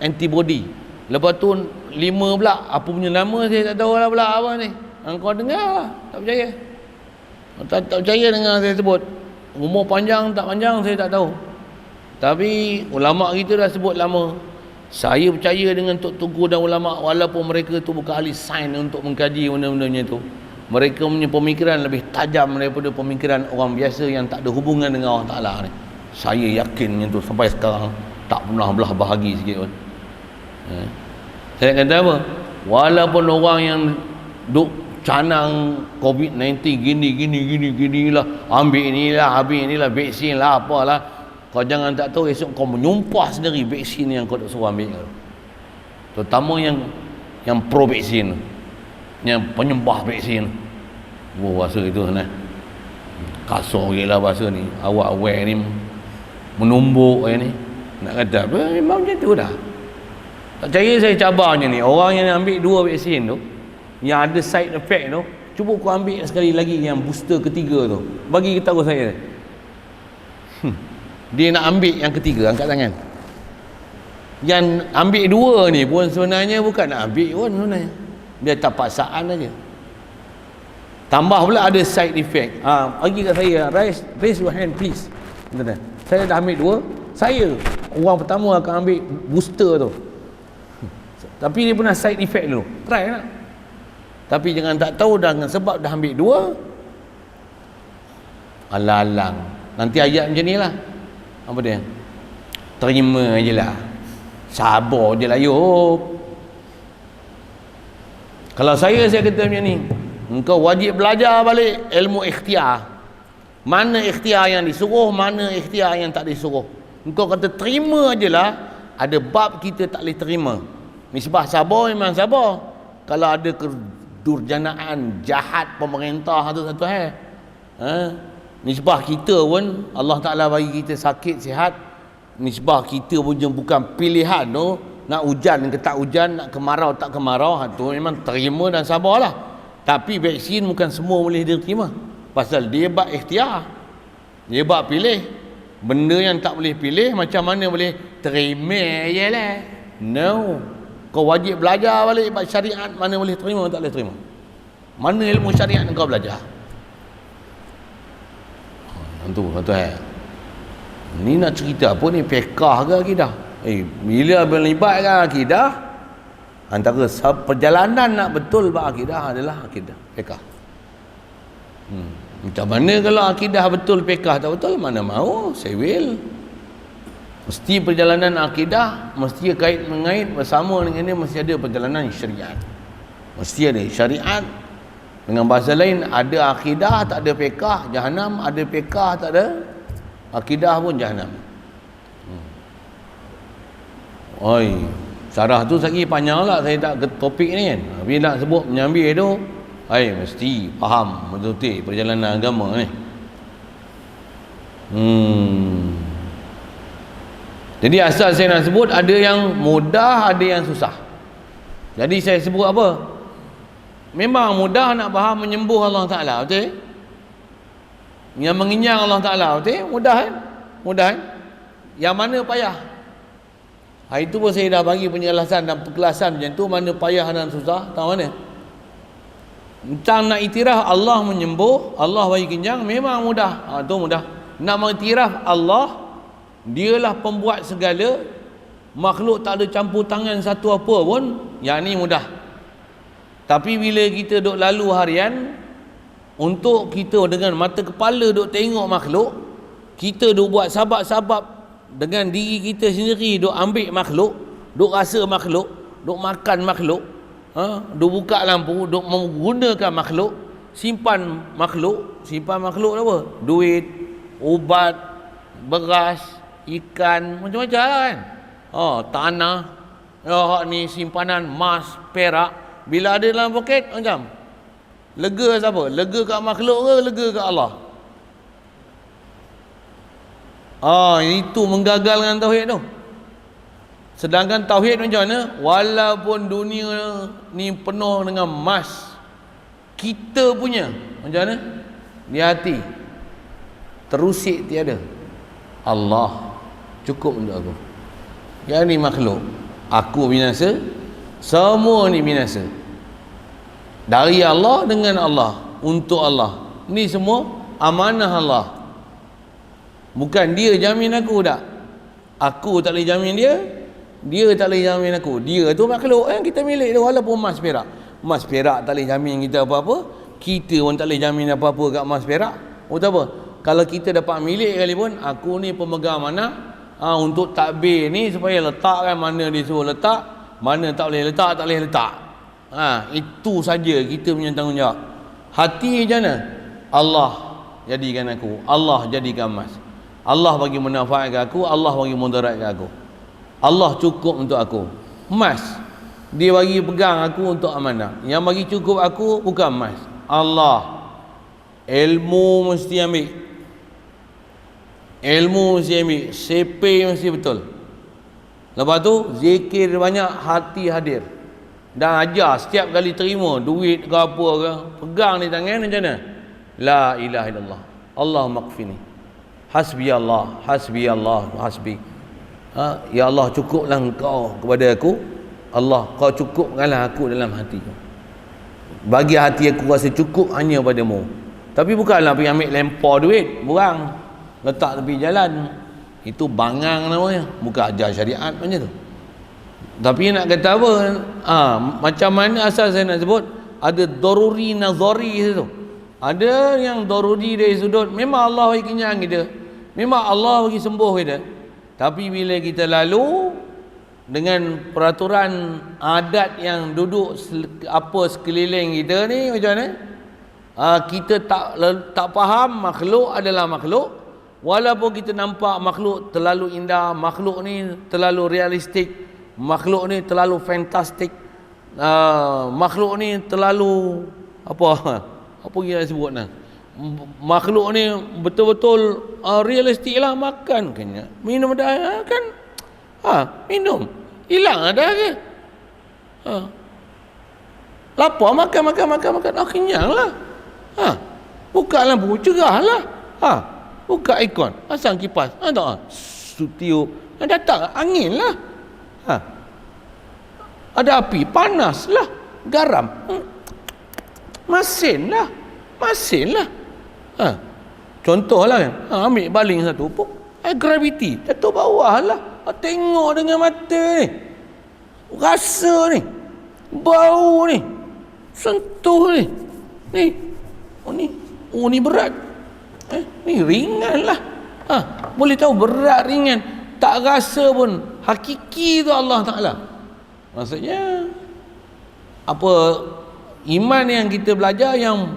antibody. Lepas tu 5 pula, apa punya nama saya tak tahu lah pula apa ni. Kau dengar lah, tak percaya. Tak percaya dengar saya sebut. Umur panjang tak panjang saya tak tahu. Tapi ulama kita dah sebut lama. Saya percaya dengan Tok Tugu dan ulama, walaupun mereka tu bukan ahli sains untuk mengkaji benda-benda macam tu. Mereka punya pemikiran lebih tajam daripada pemikiran orang biasa yang tak ada hubungan dengan Allah Ta'ala ni. Saya yakin macam tu sampai sekarang, tak pernah belah bahagi sikit pun. Saya kata apa? Walaupun orang yang duk canang COVID-19 gini lah, ambil inilah vaksin lah, apalah, kau jangan tak tahu esok kau menyumpah sendiri vaksin yang kau tak suruh ambil. Terutama yang pro vaksin, yang penyembah vaksin. Bahasa itu nah, kasar gila bahasa ni. Awak aware ni menumbuk ni, nak kata apa, memang macam tu dah. Tak percaya saya cabarnya ni, orang yang ambil 2 vaksin tu yang ada side effect tu, cuba kau ambil sekali lagi yang booster ketiga tu, bagi tahu saya. Dia nak ambil yang ketiga, angkat tangan. Yang ambil 2 ni pun sebenarnya bukan nak ambil pun sebenarnya, dia tak paksaan aja. Tambah pula ada side effect. Bagi kat saya, raise your hand please. Saya dah ambil 2, saya orang pertama akan ambil booster tu. Tapi dia pernah side effect dulu, try lah. Tapi jangan tak tahu dengan sebab dah ambil 2, alang-alang. Nanti ayat macam ni lah. Apa dia? Terima je lah, sabar je lah yuk. Kalau saya kata macam ni, engkau wajib belajar balik ilmu ikhtiar. Mana ikhtiar yang disuruh, mana ikhtiar yang tak disuruh. Engkau kata terima je lah, ada bab kita tak boleh terima. Nisbah sabar memang sabar. Kalau ada kedurjanaan jahat pemerintah satu-satu nisbah kita pun Allah Ta'ala bagi kita sakit sihat, nisbah kita pun bukan pilihan tu, nak hujan ke tak hujan, nak kemarau tak kemarau, tu memang terima dan sabarlah. Tapi vaksin bukan semua boleh diterima, pasal dia bab ikhtiar, dia bab pilih. Benda yang tak boleh pilih, macam mana boleh terima je lah? No, kau wajib belajar balik bab syariat, mana boleh terima, tak boleh terima. Mana ilmu syariat kau belajar. Tentu ni nak cerita apa ni, fiqah ke akidah? Bila melibatkan akidah, antara perjalanan nak betul bab akidah adalah akidah fiqah. Macam mana kalau akidah betul fiqah tak betul, mana mau sewil. Mesti perjalanan akidah mesti kait mengait bersama dengan dia, mesti ada perjalanan syariat. Mesti ada syariat. Dengan bahasa lain, ada akidah tak ada fiqah, jahanam. Ada fiqah tak ada akidah pun jahanam. Oi, syarah tu lagi panjang lah, saya tak ke topik ni kan. Tapi nak sebut menyambil tu, mesti faham betul-betul perjalanan agama ni. Jadi asal saya nak sebut, ada yang mudah, ada yang susah. Jadi saya sebut apa? Memang mudah nak faham menyembuh Allah Ta'ala, betul? Yang mengenyang Allah Ta'ala, betul? Mudah kan? Mudah kan? Yang mana payah? Itu pun saya dah bagi penjelasan dan perkelasan macam tu, mana payah dan susah, tahu mana? Tentang nak iktiraf Allah menyembuh, Allah bagi kenyang, memang mudah. Itu mudah. Nak mengiktiraf Allah, dialah pembuat segala, makhluk tak ada campur tangan satu apa pun, yang ni mudah. Tapi bila kita duk lalu harian, untuk kita dengan mata kepala duk tengok makhluk, kita duk buat sabab-sabab dengan diri kita sendiri, duk ambil makhluk, duk rasa makhluk, duk makan makhluk, duk buka lampu, duk menggunakan makhluk, simpan makhluk apa? Duit, ubat, beras, ikan, macam-macam kan. Tanah, ni simpanan emas, perak. Bila ada dalam poket macam lega siapa? Lega kat makhluk ke lega kat Allah? Itu menggagalkan tauhid tu. Sedangkan tauhid macam mana? Walaupun dunia ni penuh dengan emas, kita punya macam mana? Di hati terusik tiada. Allah cukup untuk aku. Yang ni makhluk, aku binasa, semua ni binasa. Dari Allah, dengan Allah, untuk Allah. Ni semua amanah Allah. Bukan dia jamin aku tak. Aku tak boleh jamin dia, dia tak boleh jamin aku. Dia tu makhluk yang kita milik tu, walaupun emas perak. Emas perak tak boleh jamin kita apa-apa, kita pun tak boleh jamin apa-apa kat emas perak. Betul apa? Kalau kita dapat milik kali pun, aku ni pemegang amanah, untuk takbir ni supaya letak kan mana dia suruh letak, mana tak boleh letak, tak boleh letak. Itu saja kita punya tanggungjawab. Hati macam mana? Allah jadikan aku, Allah jadikan emas, Allah bagi manfaat kat aku, Allah bagi mudarat kat aku, Allah cukup untuk aku. Emas dia bagi pegang aku untuk amanah. Yang bagi cukup aku bukan emas, Allah. Ilmu mesti ambil, ilmu mesti ambil, sepe mesti betul. Lepas tu zikir banyak, hati hadir, dan ajar setiap kali terima duit ke apa ke, pegang di tangan macam mana? La ilaha illallah, Allahumma qfini, hasbi Allah, hasbi Allah, hasbi. Ya Allah, cukuplah engkau kepada aku, Allah, kau cukupkanlah aku dalam hatiku. Bagi hati aku rasa cukup hanya padamu. Tapi bukanlah pergi ambil lempar duit, buang, letak tepi jalan. Itu bangang namanya, bukan ajar syariat macam tu. Tapi nak kata apa? Macam mana asal saya nak sebut? Ada daruri nazari tu. Ada yang daruri dari sudut memang Allah bagi kenyang kita, memang Allah bagi sembuh kita. Tapi bila kita lalu dengan peraturan adat yang duduk sekeliling kita ni macam mana? Kita tak faham makhluk adalah makhluk. Walaupun kita nampak makhluk terlalu indah, makhluk ni terlalu realistik, makhluk ni terlalu fantastik, makhluk ni terlalu apa kita sebut nak, makhluk ni betul-betul realistik lah, makan kenyang, minum dah kan, minum hilang ada ke, lapar makan, kenyang lah, buka lampu cerah lah, buka aircon, pasang kipas, tiup, datang angin lah, ada api panas lah, garam, masin lah, contohlah kan, ambil baling satu, graviti jatuh bawah lah, tengok dengan mata ni, rasa ni, bau ni, sentuh ni, ni berat, ni ringan lah, boleh tahu berat ringan, tak rasa pun, hakiki tu Allah Ta'ala. Maksudnya apa, iman yang kita belajar yang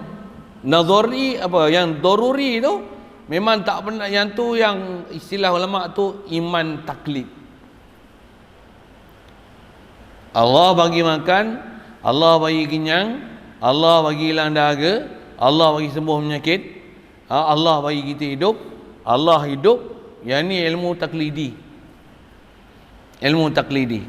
nazari, yang daruri tu memang tak pernah, yang tu yang istilah ulama tu iman taklid. Allah bagi makan, Allah bagi kenyang, Allah bagi hilang dahaga, Allah bagi sembuh penyakit, Allah bagi kita hidup, Allah hidup. Yang ni ilmu taklidi, ilmu taklidi.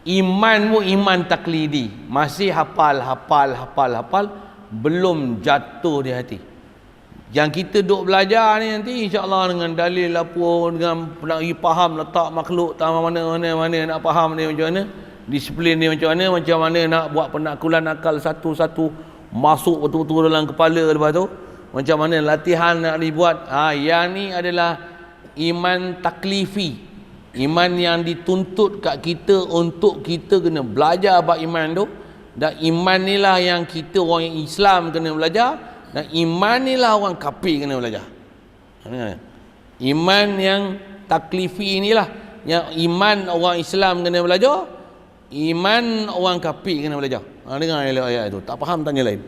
Imanmu iman taklidi, masih hafal, belum jatuh di hati. Yang kita duk belajar ni nanti insya-Allah dengan dalil apa, dengan nak pergi faham letak makhluk tak mana nak faham dia macam mana, disiplin dia macam mana nak buat penaklukan akal satu-satu masuk betul-betul dalam kepala. Lepas tu macam mana latihan nak dibuat. Yang ni adalah iman taklifi, iman yang dituntut kat kita untuk kita kena belajar bab iman tu. Dan iman ni lah yang kita orang Islam kena belajar, dan iman ni lah orang kafir kena belajar. Iman yang taklifi inilah yang iman orang Islam kena belajar, iman orang kafir kena belajar. Dengar ayat tu, tak faham tanya lain.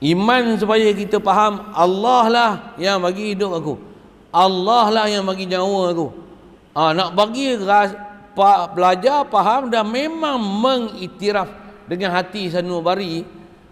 Iman supaya kita faham Allah lah yang bagi hidup aku, Allah lah yang bagi nyawa aku. Nak bagi belajar, faham dan memang mengiktiraf dengan hati sanubari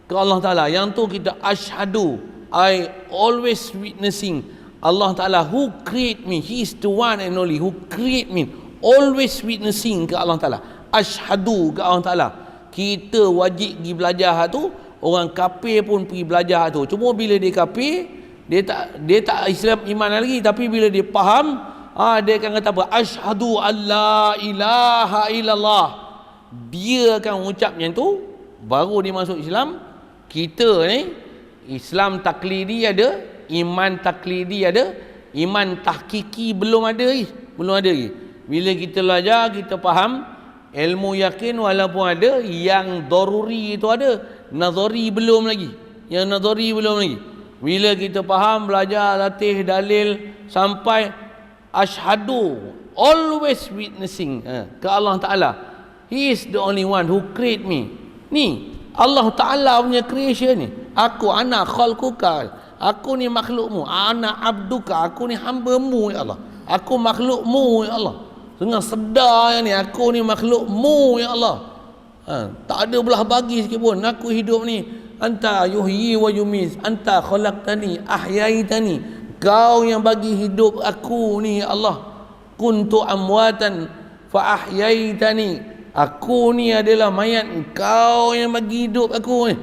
ke Allah Ta'ala. Yang tu kita asyhadu, I always witnessing Allah Ta'ala who create me, He is the one and only who create me, always witnessing ke Allah Ta'ala, asyhadu ke Allah Ta'ala. Kita wajib pergi belajar tu. Orang kafir pun pergi belajar tu. Cuma bila dia kafir, dia tak Islam iman lagi, tapi bila dia faham, dia akan kata apa? Asyhadu alla ilaha illallah. Dia akan ucap macam tu, baru dia masuk Islam. Kita ni Islam taklidi ada, iman taklidi ada, iman tahqiqi belum ada lagi. Bila kita belajar, kita faham, ilmu yakin walaupun ada, yang daruri itu ada, nazari belum lagi. Bila kita faham, belajar, latih dalil sampai asyhadu, always witnessing ke Allah Ta'ala, He is the only one who create me. Ni Allah Ta'ala punya creation ni. Aku ana khalquka, aku ni makhlukmu. Ana abduka, aku ni hamba-Mu ya Allah. Aku makhluk-Mu ya Allah. Dengan sedar yang ni, aku ni makhluk-Mu ya Allah. Tak ada belah bagi sikit pun. Aku hidup ni, anta yuhyi wa yumiz, anta khalaqtani ahyaitani. Kau yang bagi hidup aku ni ya Allah. Kuntu amwatan fa ahyaitani. Aku ni adalah mayat, Engkau yang bagi hidup aku ni.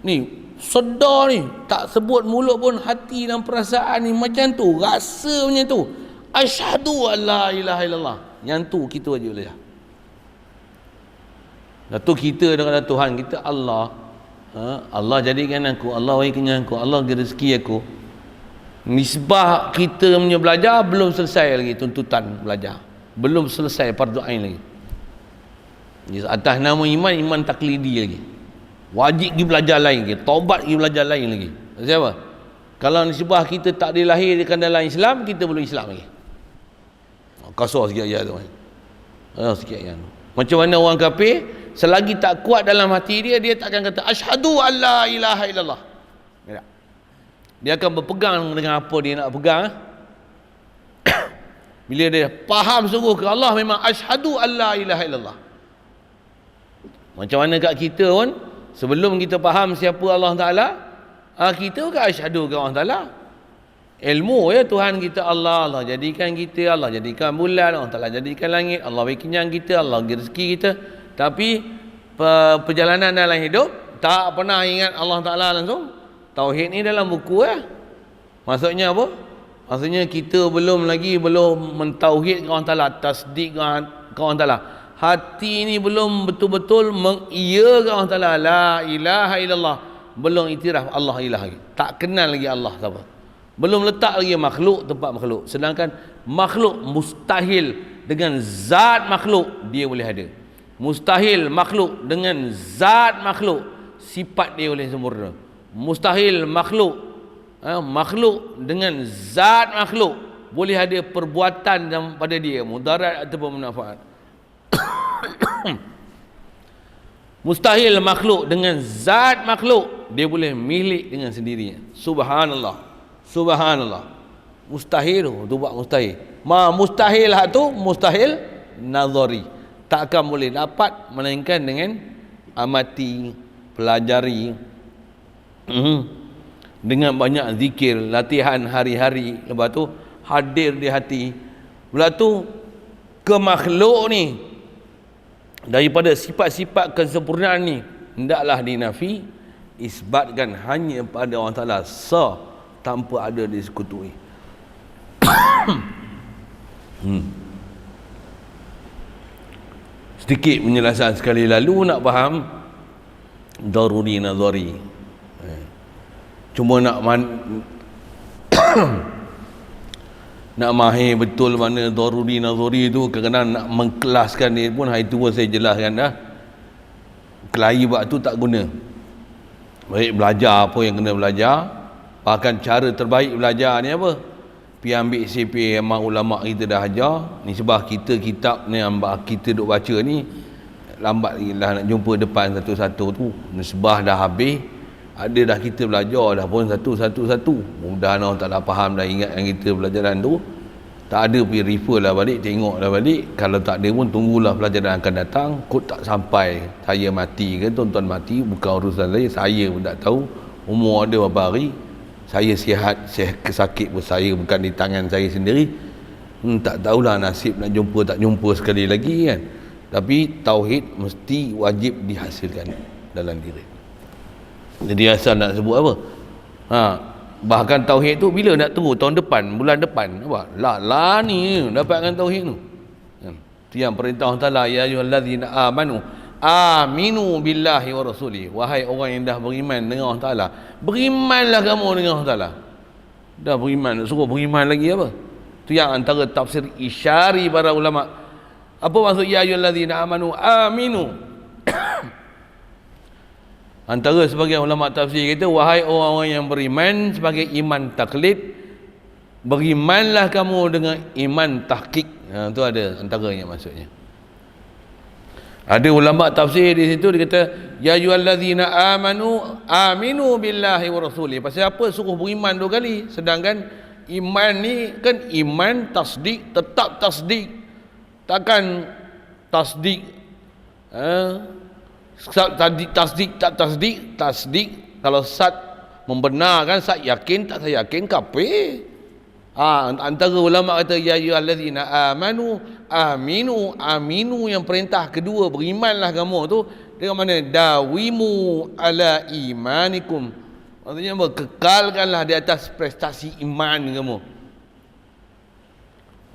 Ni sedar ni, tak sebut mulut pun, hati dan perasaan ni macam tu, rasa macam tu. Asyhadu alla ilaha illallah. Yang tu kita wajib belajar. Dan tu kita dengan Tuhan kita, Allah. Allah jadikan aku, Allah bagi kenyang aku, Allah bagi rezeki aku. Nisbah kita punya belajar belum selesai lagi, tuntutan belajar belum selesai, fardu ain lagi. Atas nama iman, iman taklidi lagi. Wajib pergi belajar lain lagi, taubat pergi belajar lain lagi. Siapa? Kalau nisbah kita tak dilahirkan dalam Islam, kita belum Islam lagi. Kasar sikit ayat tu. Sikit ayat tu. Macam mana orang kafir, selagi tak kuat dalam hati dia, dia tak akan kata asyhadu alla ilaha illallah. Dia akan berpegang dengan apa dia nak pegang. Bila dia faham sungguh ke Allah, memang asyhadu alla ilaha illallah. Macam mana kat kita pun, sebelum kita faham siapa Allah Ta'ala, kita kan asyhadu ke Allah Ta'ala. Ilmu ya, Tuhan kita Allah, Allah jadikan kita, Allah jadikan bulan, Allah Ta'ala jadikan langit, Allah bagi kenyang kita, Allah bagi rezeki kita. Tapi perjalanan dalam hidup tak pernah ingat Allah Ta'ala langsung. Tauhid ni dalam buku maksudnya apa? Maksudnya kita belum mentauhid Allah Ta'ala, tasdik Allah Ta'ala. Hati ni belum betul-betul mengiyakan Allah Ta'ala, la ilaha illallah, belum iktiraf Allah ilah lagi, tak kenal lagi Allah siapa, belum letak lagi makhluk tempat makhluk. Sedangkan makhluk mustahil dengan zat makhluk dia boleh ada, mustahil makhluk dengan zat makhluk sifat dia boleh sempurna, mustahil makhluk makhluk dengan zat makhluk boleh ada perbuatan pada dia, mudarat ataupun manfaat. Mustahil makhluk dengan zat makhluk dia boleh milik dengan sendirinya. Subhanallah, subhanallah. Mustahil tu buat mustahil. Mustahil tu mustahil nazari, tak akan boleh dapat melainkan dengan amati, pelajari, dengan banyak zikir, latihan hari-hari, lepas tu hadir di hati. Lepas tu ke makhluk ni, daripada sifat-sifat kesempurnaan ni hendaklah dinafi, isbatkan hanya pada Allah Ta'ala tanpa ada disekutui. Sedikit penjelasan sekali lalu nak faham daruri nazari. Cuma nak nak mahir betul mana daruri nazari tu, kadang-kadang nak mengkelaskan dia pun, hari tu pun saya jelaskan dah. kelahi buat tu tak guna. Baik belajar apa yang kena belajar, bahkan cara terbaik belajar ni apa? Pergi ambil CP yang ulama kita dah ajar. Ni sebab kita kitab ni yang kita duk baca ni lambat lagi lah nak jumpa depan satu-satu tu. Nisbah dah habis, ada dah kita belajar dah pun satu-satu. Mudah Allah tak faham dah ingat yang kita pelajaran tu. Tak ada pergi refer lah balik, tengok lah balik. Kalau tak ada pun tunggulah pelajaran akan datang. Kod tak sampai, saya mati ke tuan-tuan mati, bukan urusan saya pun tak tahu. Umur ada berapa hari, saya sihat, sakit pun saya bukan di tangan saya sendiri. Tak tahulah nasib nak jumpa tak jumpa sekali lagi kan. Tapi tauhid mesti wajib dihasilkan dalam diri. Jadi asal nak sebut apa? Bahkan tauhid tu bila nak tunggu tahun depan, bulan depan apa? Lah ni dapatkan tauhid tu. Tu yang perintah Allah Taala, ya ayyuhallazina amanu aminu billahi wa rasuli. Wahai orang yang dah beriman dengan Allah Taala, berimanlah kamu dengan Allah Taala. Dah beriman, suruh beriman lagi apa? Tu yang antara tafsir isyari para ulama. Apa maksud ya ayyuhallazina amanu aminu? Antara sebagian ulama tafsir kata, wahai orang-orang yang beriman, sebagai iman taklid, berimanlah kamu dengan iman tahqiq. Tu ada antaranya maksudnya. Ada ulama tafsir di situ dia kata ya ayyuhallazina amanu aminu billahi wa rasuli. Pasal apa suruh beriman dua kali? Sedangkan iman ni kan iman tasdik, tetap tasdik. Takkan tasdik tasdik kalau sat membenarkan, sat yakin, tak saya yakin kafir. Antara ulama kata ya ayyuhallazina amanu aminu yang perintah kedua berimanlah kamu tu dengan mana dawimu ala imanikum, maksudnya apa? Kekalkanlah di atas prestasi iman kamu.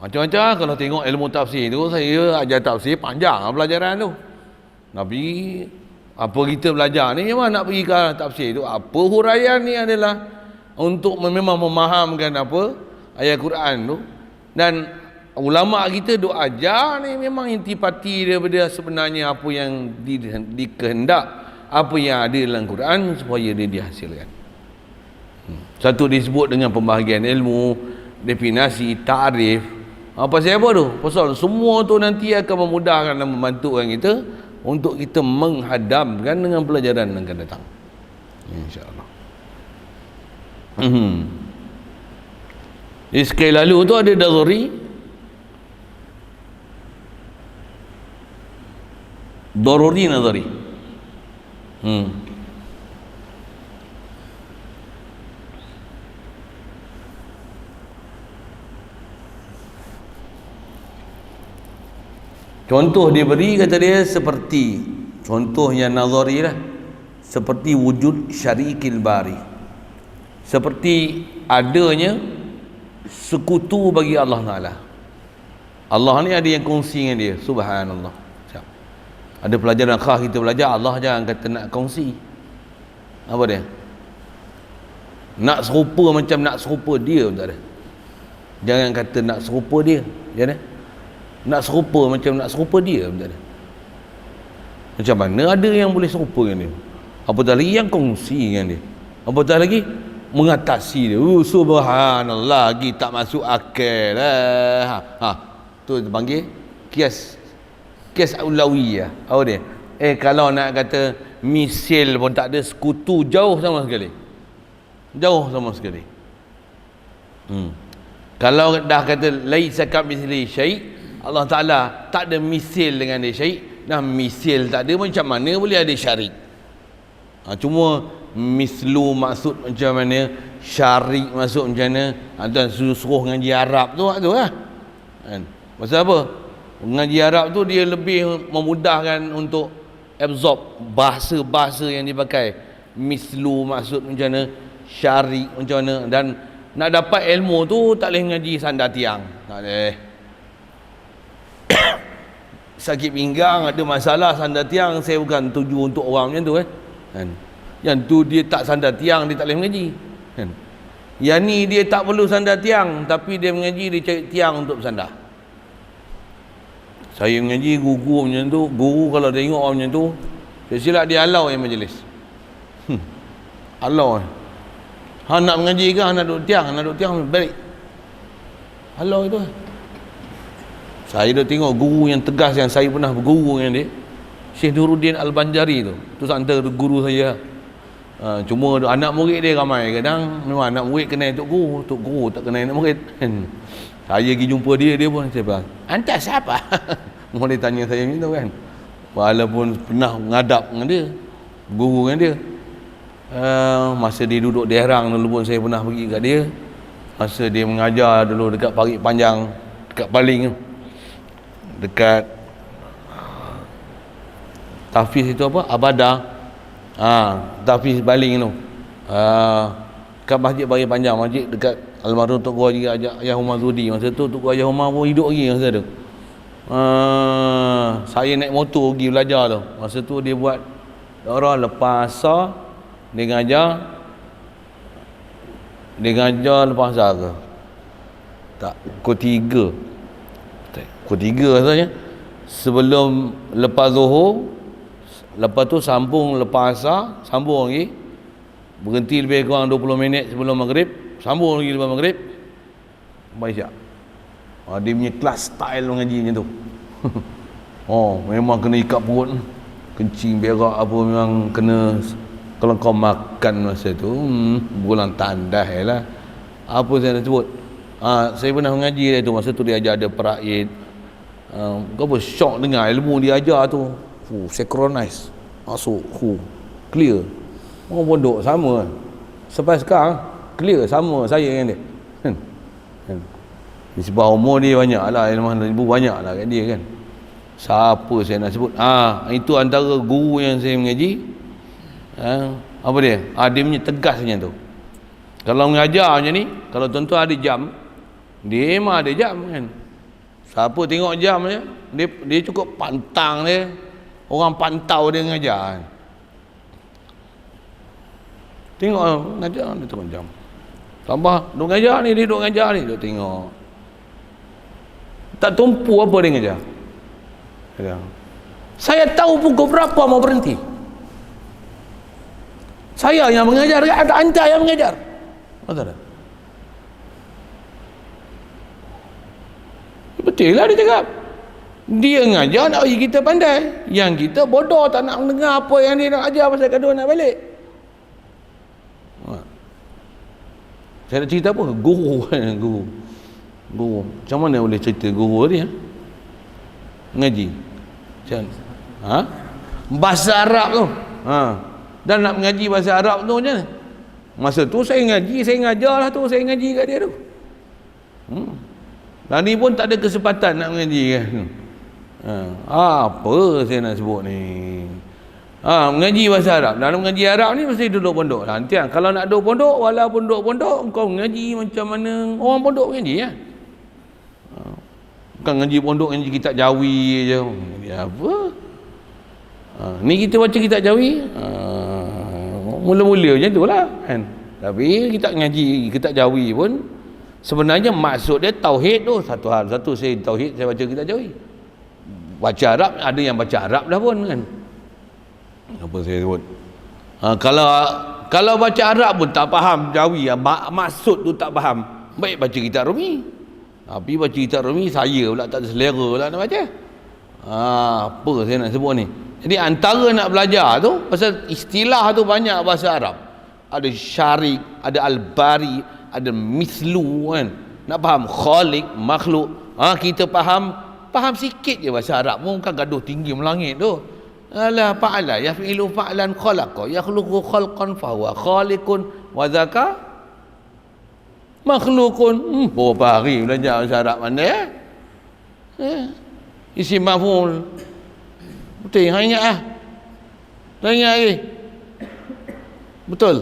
Macam-macam kalau tengok ilmu tafsir tu, saya ajar tafsir panjang pelajaran tu. Nabi apa kita belajar ni memang nak pergi ke tafsir tu. Apa huraian ni adalah untuk memang memahamkan apa ayat Quran tu. Dan ulama kita duk ajar ni memang intipati daripada sebenarnya apa yang dikehendak, apa yang ada dalam Quran supaya dia dihasilkan. Satu disebut dengan pembahagian ilmu, definisi, ta'rif. Pasal apa tu? Pasal semua tu nanti akan memudahkan dan membantukan kita untuk kita menghadamkan dengan pelajaran yang akan datang, insya-Allah. Jadi sekali lalu tu ada daruri nazari. Contoh dia beri, kata dia seperti contoh yang nazari lah, seperti wujud syarikil bari, seperti adanya sekutu bagi Allah Ta'ala. Allah ni ada yang kongsi dengan dia, subhanallah. Ada pelajaran khas kita belajar, Allah jangan kata nak kongsi. Apa dia? Nak serupa macam nak serupa dia pun tak ada. Jangan kata nak serupa dia, jangan. Nak serupa macam nak serupa dia pun tak ada. Macam mana ada yang boleh serupa dengan dia? Apatah lagi yang kongsi dengan dia, apatah lagi mengatasi dia. Subhanallah, lagi tak masuk akal lah. Tu dipanggil kias aulawiyah. Apa dia? Kalau nak kata misil pun tak ada, sekutu jauh sama sekali. Jauh sama sekali. Kalau dah kata laisa kamitslihi syai', Allah Ta'ala tak ada misil dengan dia syai'. Nah, misil tak ada, macam mana boleh ada syarik? Cuma mislu maksud macam mana, syarik maksud macam mana. Tuan suruh ngaji Arab tu lah kan. Pasal apa? Ngaji Arab tu dia lebih memudahkan untuk absorb bahasa-bahasa yang dipakai. Mislu maksud macam mana, syarik macam mana. Dan nak dapat ilmu tu tak boleh ngaji sandar tiang, tak boleh. Sakit pinggang, ada masalah sandar tiang, saya bukan tuju untuk orang macam tu kan. Yang tu dia tak sandar tiang, dia tak boleh mengaji kan. Yang ni dia tak perlu sandar tiang, tapi dia mengaji, dia cari tiang untuk bersandar. Saya mengaji guru macam tu, guru kalau tengok orang macam tu Silap dia halau yang majlis. Halau. Hang nak mengaji ke, hang nak duduk tiang, balik. Halau itu. Saya dah tengok guru yang tegas yang saya pernah berguru dengan dia, Syekh Nuruddin Al-Banjari tu. Tu antara guru saya. Cuma anak murid dia ramai. Kadang memang anak murid kenal tok guru tak kenal anak murid. Saya pergi jumpa dia pun saya bilang, "Anta siapa?" Dia tanya saya macam tu kan. Walaupun pernah menghadap dengan dia, guru dengan dia. Masa dia duduk di Herang dulu pun saya pernah pergi kat dia. Masa dia mengajar dulu dekat Parit Panjang, dekat Paling tu. Dekat Tafiz itu apa? Abadah. Tafiz Baling tu. Kat Masjid Parit Panjang, masjid dekat almarhum Tok Guru Haji Ayah Umar Zudi. Masa tu Tok Guru Ayah Umar pun hidup lagi masa tu. Saya naik motor pergi belajar tu. Masa tu dia buat daurah lepas asar, dia ngajar lepas asar ke? Tak, pukul 3 saja. Sebelum lepas zuhur, lepas tu sambung lepas asar, sambung lagi. Berhenti lebih kurang 20 minit sebelum maghrib, sambung lagi lepas maghrib. Baik. Dia punya kelas style mengaji macam tu. Memang kena ikat perut, kencing berak apa memang kena. Kalau kau makan masa tu bulan tandas lah. Apa saya nak sebut, saya pernah mengaji dia tu. Masa tu dia ajar ada peraid. Kau apa syok dengar ilmu dia ajar tu. Synchronize, masuk clear. Orang pondok sama sampai sekarang clear sama saya dengan dia. Di sebab umur dia banyak lah, ilmu banyak lah kat dia kan. Siapa saya nak sebut? Itu antara guru yang saya mengaji. Apa dia? Dia punya tegas macam tu. Kalau mengajar macam ni, kalau tuan-tuan ada jam, dia memang ada jam kan. Siapa tengok jam dia cukup pantang dia. Orang pantau dia mengajar kan. Tengok mengajar dia tengok jam. Tambah duk mengajar ni, dia duk mengajar ni, duk tengok. Tak tumpu apa dia mengajar. Saya tahu pukul berapa mau berhenti. Saya yang mengajar, ada anda yang mengajar. Betul tak? Betul lah dia cakap. Dia mengajar nak bagi kita pandai. Yang kita bodoh tak nak mendengar apa yang dia nak ajar pasal gaduh nak balik. Saya nak cerita apa? Guru. Macam mana boleh cerita guru dia? Mengaji. Bahasa Arab tu. Dan nak mengaji bahasa Arab tu macam mana? Masa tu saya ngaji, saya ngajar lah tu, saya ngaji kat dia tu. Dan ni pun tak ada kesempatan nak mengaji kan. Apa saya nak sebut ni? Mengaji bahasa Arab. Dalam mengaji Arab ni mesti duduk pondok. Lantian kalau nak duduk pondok, walaupun duduk pondok, kau mengaji macam mana orang pondok mengaji ya. Bukan ngaji pondok, ngaji kitab Jawi je. Apa? Ni kita baca kitab Jawi. Mula-mula macam tu lah kan. Tapi kita ngaji kitab Jawi pun sebenarnya maksud dia tauhid tu satu hal. Satu saya tauhid, saya baca kitab Jawi. Baca Arab, ada yang baca Arab dah pun kan. Apa saya sebut? Kalau baca Arab pun tak faham Jawi, maksud tu tak faham, baik baca kitab Rumi. Tapi baca kitab Rumi saya pula tak selera pula nak baca. Apa saya nak sebut ni? Jadi antara nak belajar tu, pasal istilah tu banyak bahasa Arab. Ada syarik, ada al-bari, ada mislu kan. Nak faham khaliq, makhluk. Kita faham sikit je bahasa Arab. Bukan gaduh tinggi melangit tu. Ala fa'ala yaf'ilu fa'lan khalaqa yakhluqu khalqan fahuwa khaliqun wa zaka makhlukun. Berapa hari belajar bahasa Arab mana isim maf'ul. Betul, hang ingat lah. Tak ingat lagi. Betul.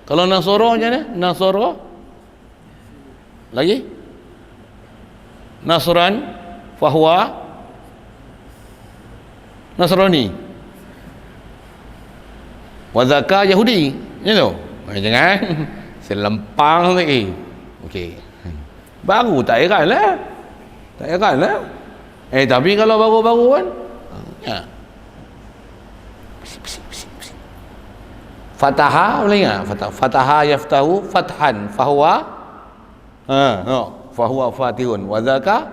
Kalau Nasara macam mana? Nasara. Lagi? Nasran, fahuwa Nasrani. Wazaka Yahudi. Macam tu? Jangan. Selempang lagi. Okey. Baru tak heran lah. Tak heran lah. Tapi kalau baru-baru kan, Fataha, boleh ingat? Fataha yaftahu fathan fahuwa fahuwa fatihun wa dzaka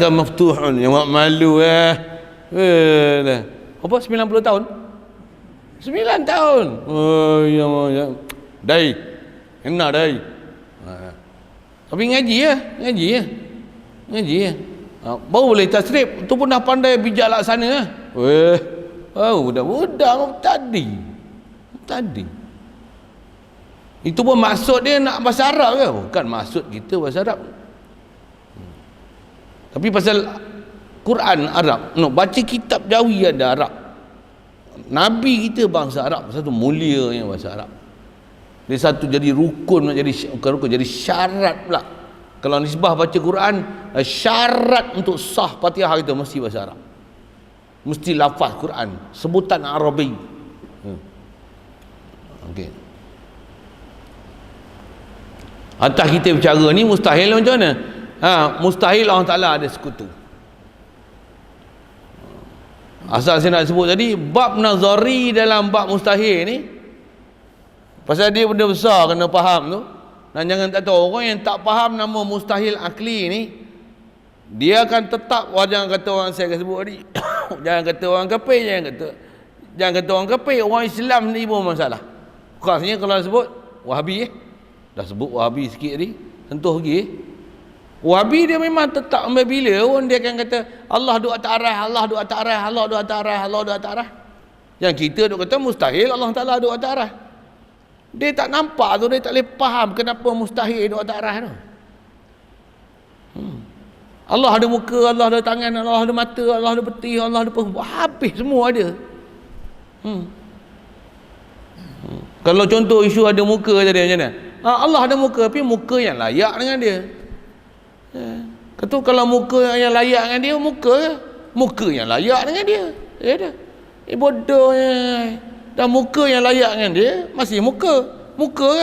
maftuhun. Yang malu apa 90 tahun? 9 tahun. Oh ya. Dai. Enak dai. Tapi ngaji ya. Baru boleh tasrif. Tu pun dah pandai bijak laksana. Budak-budak tadi. Itu pun maksud dia nak bahasa Arab ke? Bukan maksud kita bahasa Arab. Tapi pasal Quran Arab, baca kitab Jawi ada Arab. Nabi kita bangsa Arab, satu mulianya bahasa Arab. Dia satu jadi rukun, jadi syarat pula. Kalau nisbah baca Quran, syarat untuk sah Fatihah kita mesti bahasa Arab. Mesti lafaz Quran, sebutan Arabi. Okey. Atas kita bercara ni mustahil macam mana? Mustahil Allah Ta'ala ada sekutu. Asal saya nak sebut tadi, bab nazari dalam bab mustahil ni, pasal dia benda besar kena faham tu. Dan jangan tak tahu, orang yang tak faham nama mustahil akli ni, dia akan tetap, jangan kata orang saya akan sebut tadi jangan kata orang kafir, jangan kata orang kafir, orang Islam ni pun masalah. Khasnya kalau sebut Wahabi dah sebut Wahabi sikit tadi, sentuh lagi Wahabi dia memang tetap ambil bila pun dia akan kata Allah duk atas arah, Allah duk atas arah, Allah duk atas arah, Allah duk atas arah. Yang kita duk kata mustahil Allah Ta'ala duk atas arah. Dia tak nampak tu, dia tak boleh faham kenapa mustahil duk atas arah tu. Allah ada muka, Allah ada tangan, Allah ada mata, Allah ada peti, Allah ada habis semua ada. Kalau contoh isu ada muka tadi macam mana? Allah ada muka, tapi muka yang layak dengan dia. Kata kalau muka yang layak dengan dia, muka yang layak dengan dia. Ya dah. Bodohnya. Dan muka yang layak dengan dia masih muka ke?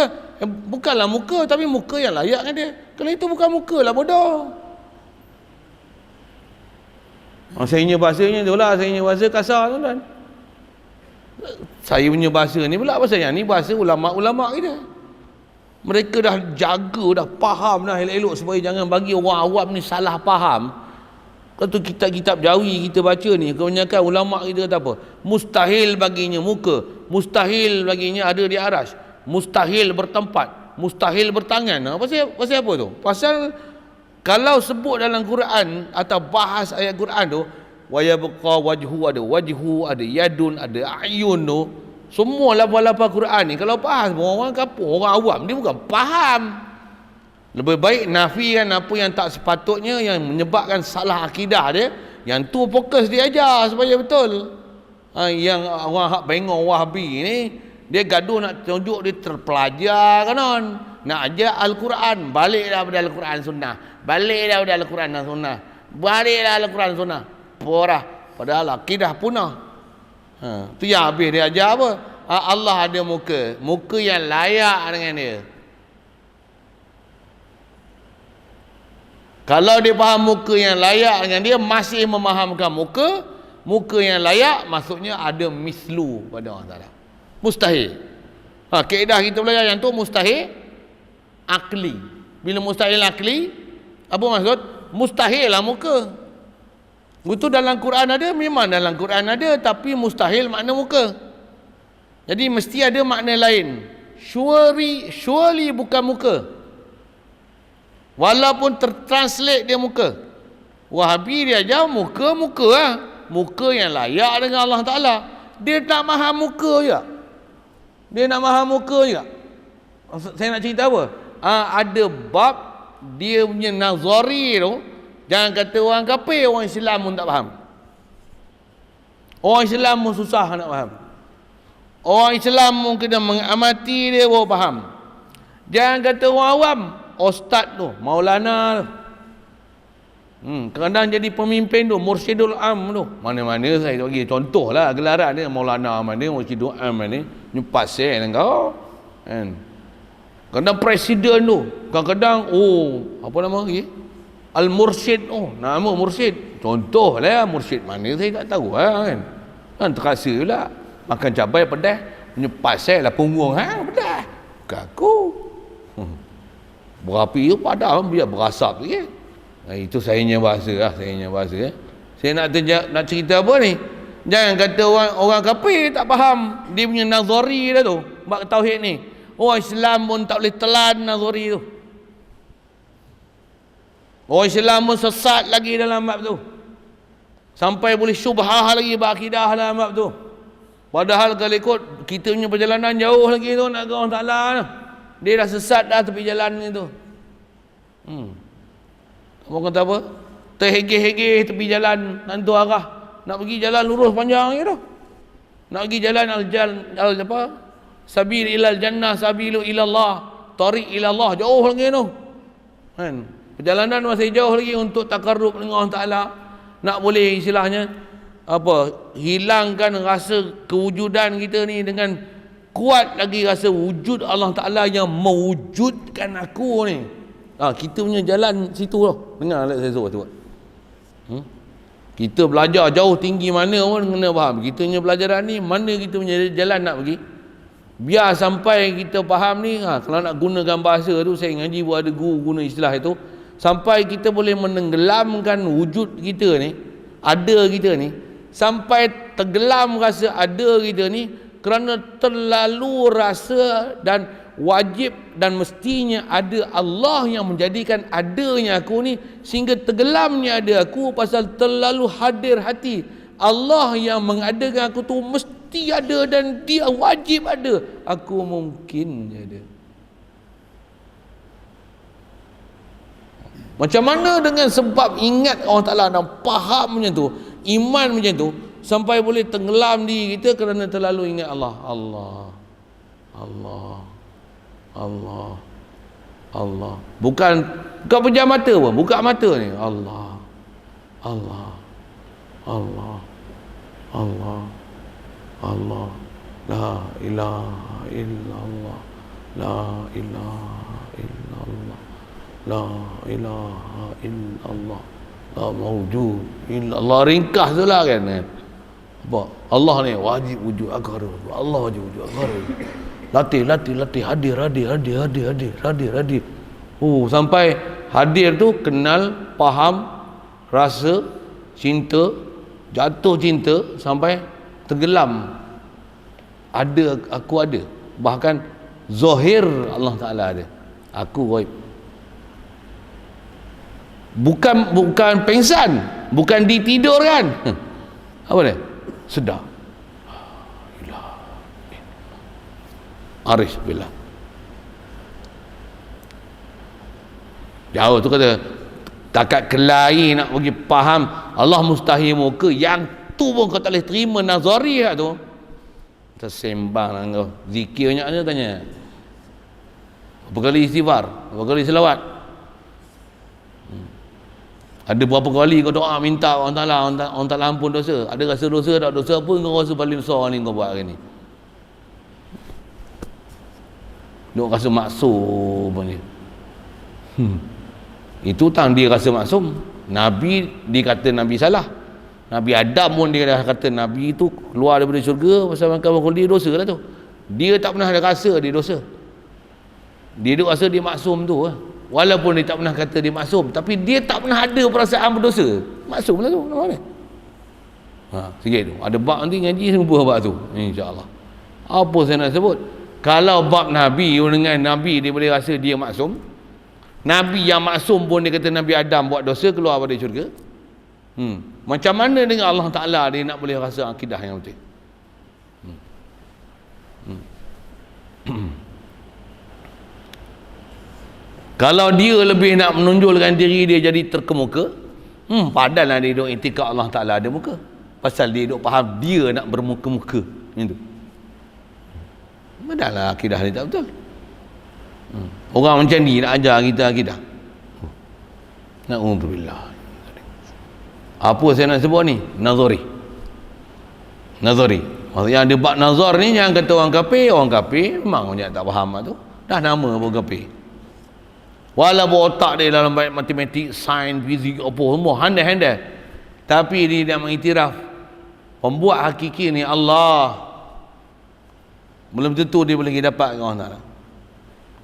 Bukanlah muka, tapi muka yang layak dengan dia. Kalau itu bukan muka lah, bodoh. Saya punya bahasanya tu lah, saya punya bahasa kasar tu kan. Saya punya bahasa ni pula, bahasa yang ni bahasa ulama-ulama kita. Mereka dah jaga, dah faham dah elok-elok supaya jangan bagi orang awam ni salah faham. Kalau kitab-kitab Jawi kita baca ni, kebanyakan ulama kita kata apa? Mustahil baginya muka, mustahil baginya ada di arasy, mustahil bertempat, mustahil bertangan. Pasal apa tu? Pasal kalau sebut dalam Quran atau bahas ayat Quran tu, wa yabqa wajhu ada yadun, ada ayun tu, semua lafaz-lafaz Quran ni kalau bahas orang kampung, orang awam dia bukan faham. Lebih baik nafikan apa yang tak sepatutnya, yang menyebabkan salah akidah dia, yang tu fokus dia ajar supaya betul. Yang orang hak bengong Wahabi ni, dia gaduh nak tunjuk dia terpelajar kanon, nak ajar Al-Quran, baliklah pada Al-Quran Sunnah, baliklah pada Al-Quran dan Sunnah, baliklah Al-Quran Sunnah. Porah, padahal akidah punah. Tu yang habis dia ajar apa? Allah ada muka yang layak dengan dia. Kalau dia faham muka yang layak dengan dia, masih memahamkan muka yang layak, maksudnya ada mislu pada Allah Ta'ala. Mustahil. Kaedah kita belajar yang tu mustahil akli. Bila mustahil akli, apa maksud? Mustahil lah muka. Itu dalam Quran ada, memang dalam Quran ada, tapi mustahil makna muka. Jadi mesti ada makna lain. Surely bukan muka. Walaupun tertranslate dia muka. Wahabi dia ajar muka lah. Muka yang layak dengan Allah Ta'ala. Dia tak faham muka juga. Saya nak cerita apa? Ada bab dia punya nazari tu. Jangan kata orang kafir, orang Islam pun tak faham. Orang Islam pun susah nak faham. Orang Islam pun kena mengamati dia baru faham. Jangan kata orang awam, ustaz tu, Maulana tu. Kadang jadi pemimpin tu, Mursyidul Am tu. Mana-mana saya bagi contoh lah gelaran dia, Maulana mana, Mursyidul Am mana, ni pasal dengan kau. Kan? Kadang presiden tu, kadang-kadang apa nama lagi? Al-Mursyid. Nama Mursyid. Contoh lah Mursyid mana saya tak tahu kan. Kan terasa pula. Makan cabai pedas, punya pasal lah punggung pedas. Kaku. Berapi tu padah biar berasap sikit. Itu sayangnya bahasa lah, Saya nak cerita apa ni? Jangan kata orang kafir tak faham dia punya nazari dah tu, bab tauhid ni. Orang Islam pun tak boleh telan nazari tu. Orang Islam pun sesat lagi dalam bab tu. Sampai boleh syubhah lagi bab akidah dalam bab tu. Padahal kalau ikut kita punya perjalanan jauh lagi tu nak ke Allah Ta'ala tu. Dia dah sesat dah tepi jalan ni tu. Kamu kata apa? Terhegeh-hegeh tepi jalan nantu arah. Nak pergi jalan lurus panjang je tu. Nak pergi jalan apa? Sabil ilal jannah, sabilu ilallah, tariq ilallah, jauh lagi tu. Kan? Perjalanan masih jauh lagi untuk takarrub dengan Allah Ta'ala. Nak boleh istilahnya apa? Hilangkan rasa kewujudan kita ni dengan kuat lagi rasa wujud Allah Ta'ala yang mewujudkan aku ni. Kita punya jalan situ lah. Dengar saya suruh tu. Kita belajar jauh tinggi mana pun kena faham. Kita punya pelajaran ni mana kita punya jalan nak pergi. Biar sampai kita faham ni, kalau nak gunakan bahasa tu, saya ngaji pun ada guru guna istilah itu, sampai kita boleh menenggelamkan wujud kita ni, ada kita ni, sampai tenggelam rasa ada kita ni, kerana terlalu rasa dan wajib dan mestinya ada Allah yang menjadikan adanya aku ni, sehingga tenggelamnya ada aku pasal terlalu hadir hati Allah yang mengadakan aku tu mesti ada dan dia wajib ada, aku mungkin je ada. Macam mana dengan sebab ingat Allah Ta'ala dan faham macam tu, iman macam tu, sampai boleh tenggelam diri kita kerana terlalu ingat Allah. Allah. Bukan pejam mata pun, buka mata ni. Allah. La ilaha illallah. La ilaha illallah. La ilaha illallah. La mawjud illallah. Ringkas tu lah kan. Apa? Allah ni wajib wujud agar. Allah wajib wujud agar. Latih. Hadir. Sampai hadir tu kenal, faham, rasa, cinta, jatuh cinta, sampai tenggelam. Aku ada. Bahkan zahir Allah Ta'ala ada. Aku ghaib. Bukan pengsan, bukan ditidurkan. Apa dia? Sedar. Arif billah. Jauh tu kata takat kelai nak bagi faham Allah mustahil muka, yang tu pun kau tak boleh terima nazari tu. Tersembang lah kau. Zikir banyak tanya. Berapa kali istighfar? Berapa kali selawat? Ada berapa kali kau doa minta orang Ta'ala ampun dosa? Ada rasa dosa tak dosa pun kau rasa paling besar ni kau buat hari ni. Duk rasa maksum pun dia. Itu tang dia rasa maksum. Nabi dikata Nabi salah. Nabi Adam pun dia dah kata Nabi itu keluar daripada syurga pasal makan buah dia dosa lah tu. Dia tak pernah ada rasa dia dosa. Dia duk rasa dia maksum tu. Walaupun dia tak pernah kata dia maksum, tapi dia tak pernah ada perasaan berdosa. Maksum lah tu. Nampak ni? Sikit tu. Ada bab nanti ngaji semua bab tu. InsyaAllah. Apa saya nak sebut? Kalau bab Nabi dengan Nabi dia boleh rasa dia maksum, Nabi yang maksum pun dia kata Nabi Adam buat dosa keluar pada syurga. Macam mana dengan Allah Ta'ala dia nak boleh rasa akidah yang betul? Kalau dia lebih nak menonjolkan diri dia jadi terkemuka, padanlah dia duk iktikad Allah Ta'ala ada muka, pasal dia duk faham dia nak bermuka-muka macam tu. Padahal akidah ni tak betul. Orang macam ni nak ajar kita akidah. Na'udzubillah. Apa saya nak sebut ni? Nazari. Maksudnya ada bab nazar ni, yang kata orang kafir memang orang tak faham tu. dah nama pun kafir. Walaupun otak dia dalam baik matematik, sains, fizik, apa semua handai-handai, tapi dia tidak mengiktiraf pembuat hakiki ni Allah. Belum tentu dia boleh dapat dengan Allah Ta'ala.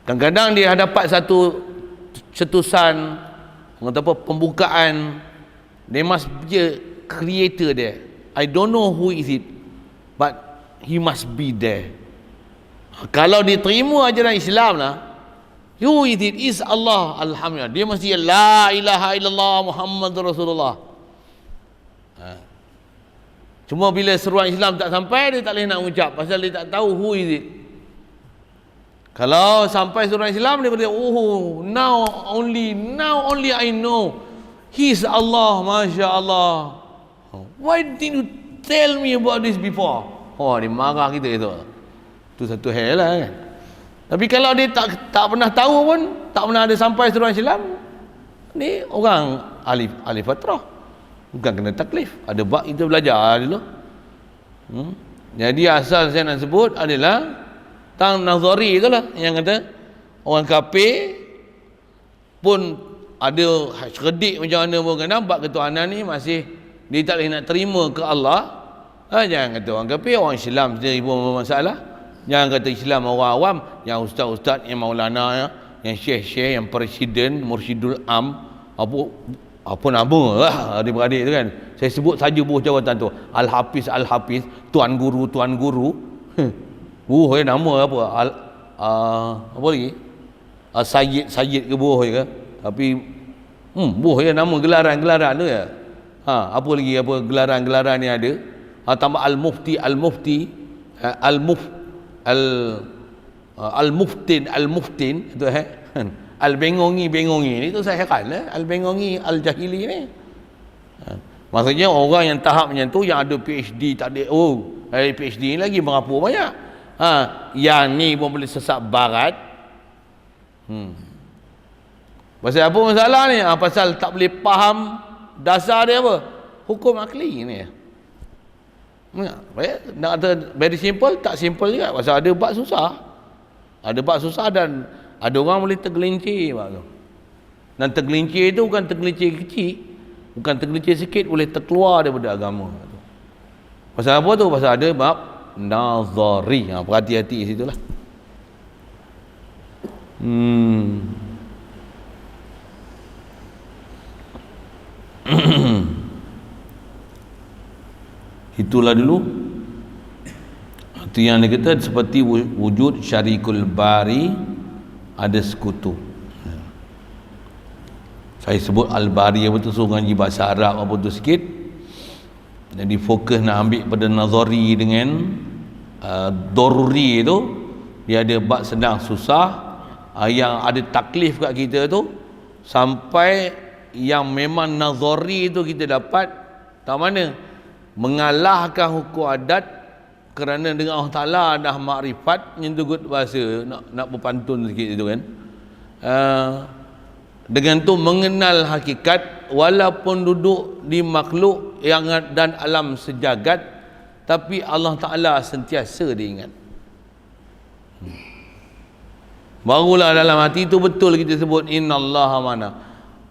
Kadang-kadang dia dapat satu cetusan apa, pembukaan, they must be a creator there. I don't know who is it, but he must be there. Kalau diterima ajaran Islam lah, who is it? Is Allah. Alhamdulillah, dia mesti la ilaha illallah Muhammad Rasulullah. Cuma bila seruan Islam tak sampai, dia tak boleh nak ucap pasal dia tak tahu who is it. Kalau sampai seruan Islam, dia boleh, oh, now only I know He's Allah, Masya Allah. Why didn't you tell me about this before? Oh, dia marah kita itu. Itu satu hal lah kan. Tapi kalau dia tak pernah tahu pun, tak pernah ada sampai seruan Islam, ni orang ahli fatrah, bukan kena taklif. Ada bab kita belajar dulu. Jadi asal saya nak sebut adalah Tang Nazari itulah yang kata orang kafir pun ada cerdik macam mana pun kena bab ketuhanan ni masih dia tak boleh nak terima ke Allah. Jangan kata orang kafir, orang Islam sendiri pun bermasalah. Jangan kata Islam orang awam, yang ustaz-ustaz, yang maulana, yang syekh-syekh, yang presiden, mursyidul am, apa nama lah adik-beradik tu kan. Saya sebut saja buah jawatan tu, Al-Hafiz, Tuan Guru. Nama apa? Apa lagi? Sayyid ke buah ke? Tapi buah ya, nama gelaran tu ya. Apa lagi, apa gelaran ni ada? Tambah Al-Mufti, Al-Muftin itu Al-Bengongi ni tu saya heran lah, Al-Bengongi Al-Jahili ni. Maksudnya orang yang tahap macam tu, yang ada PhD tak ada, PhD ni lagi berapa banyak. Yang ni pun boleh sesat barat. Pasal apa masalah ni? Pasal tak boleh faham dasar dia apa? Hukum akli ni. Nak kata very simple, tak simple juga. Pasal ada bab susah. Dan ada orang boleh tergelincir bab tu. Dan tergelincir tu bukan tergelincir kecil, bukan tergelincir sikit, boleh terkeluar daripada agama tu. Pasal apa tu? Pasal ada bab nazari. Perhati-hati di situlah. Itulah dulu. Itu yang dia kata seperti wujud syarikul bari, ada sekutu. Saya sebut al-bari apa tu, suruh ngaji bahasa Arab apa tu sikit. Jadi fokus nak ambil pada nazari dengan doruri tu. Dia ada bab senang susah, yang ada taklif kat kita tu, sampai yang memang nazari tu kita dapat tak mana mengalahkan hukum adat, kerana dengan Allah Ta'ala dah makrifat nyentugut bahasa, nak berpantun sikit itu kan. Dengan tu mengenal hakikat, walaupun duduk di makhluk yang dan alam sejagat, tapi Allah Ta'ala sentiasa diingat. Barulah dalam hati tu betul kita sebut innallaha mana.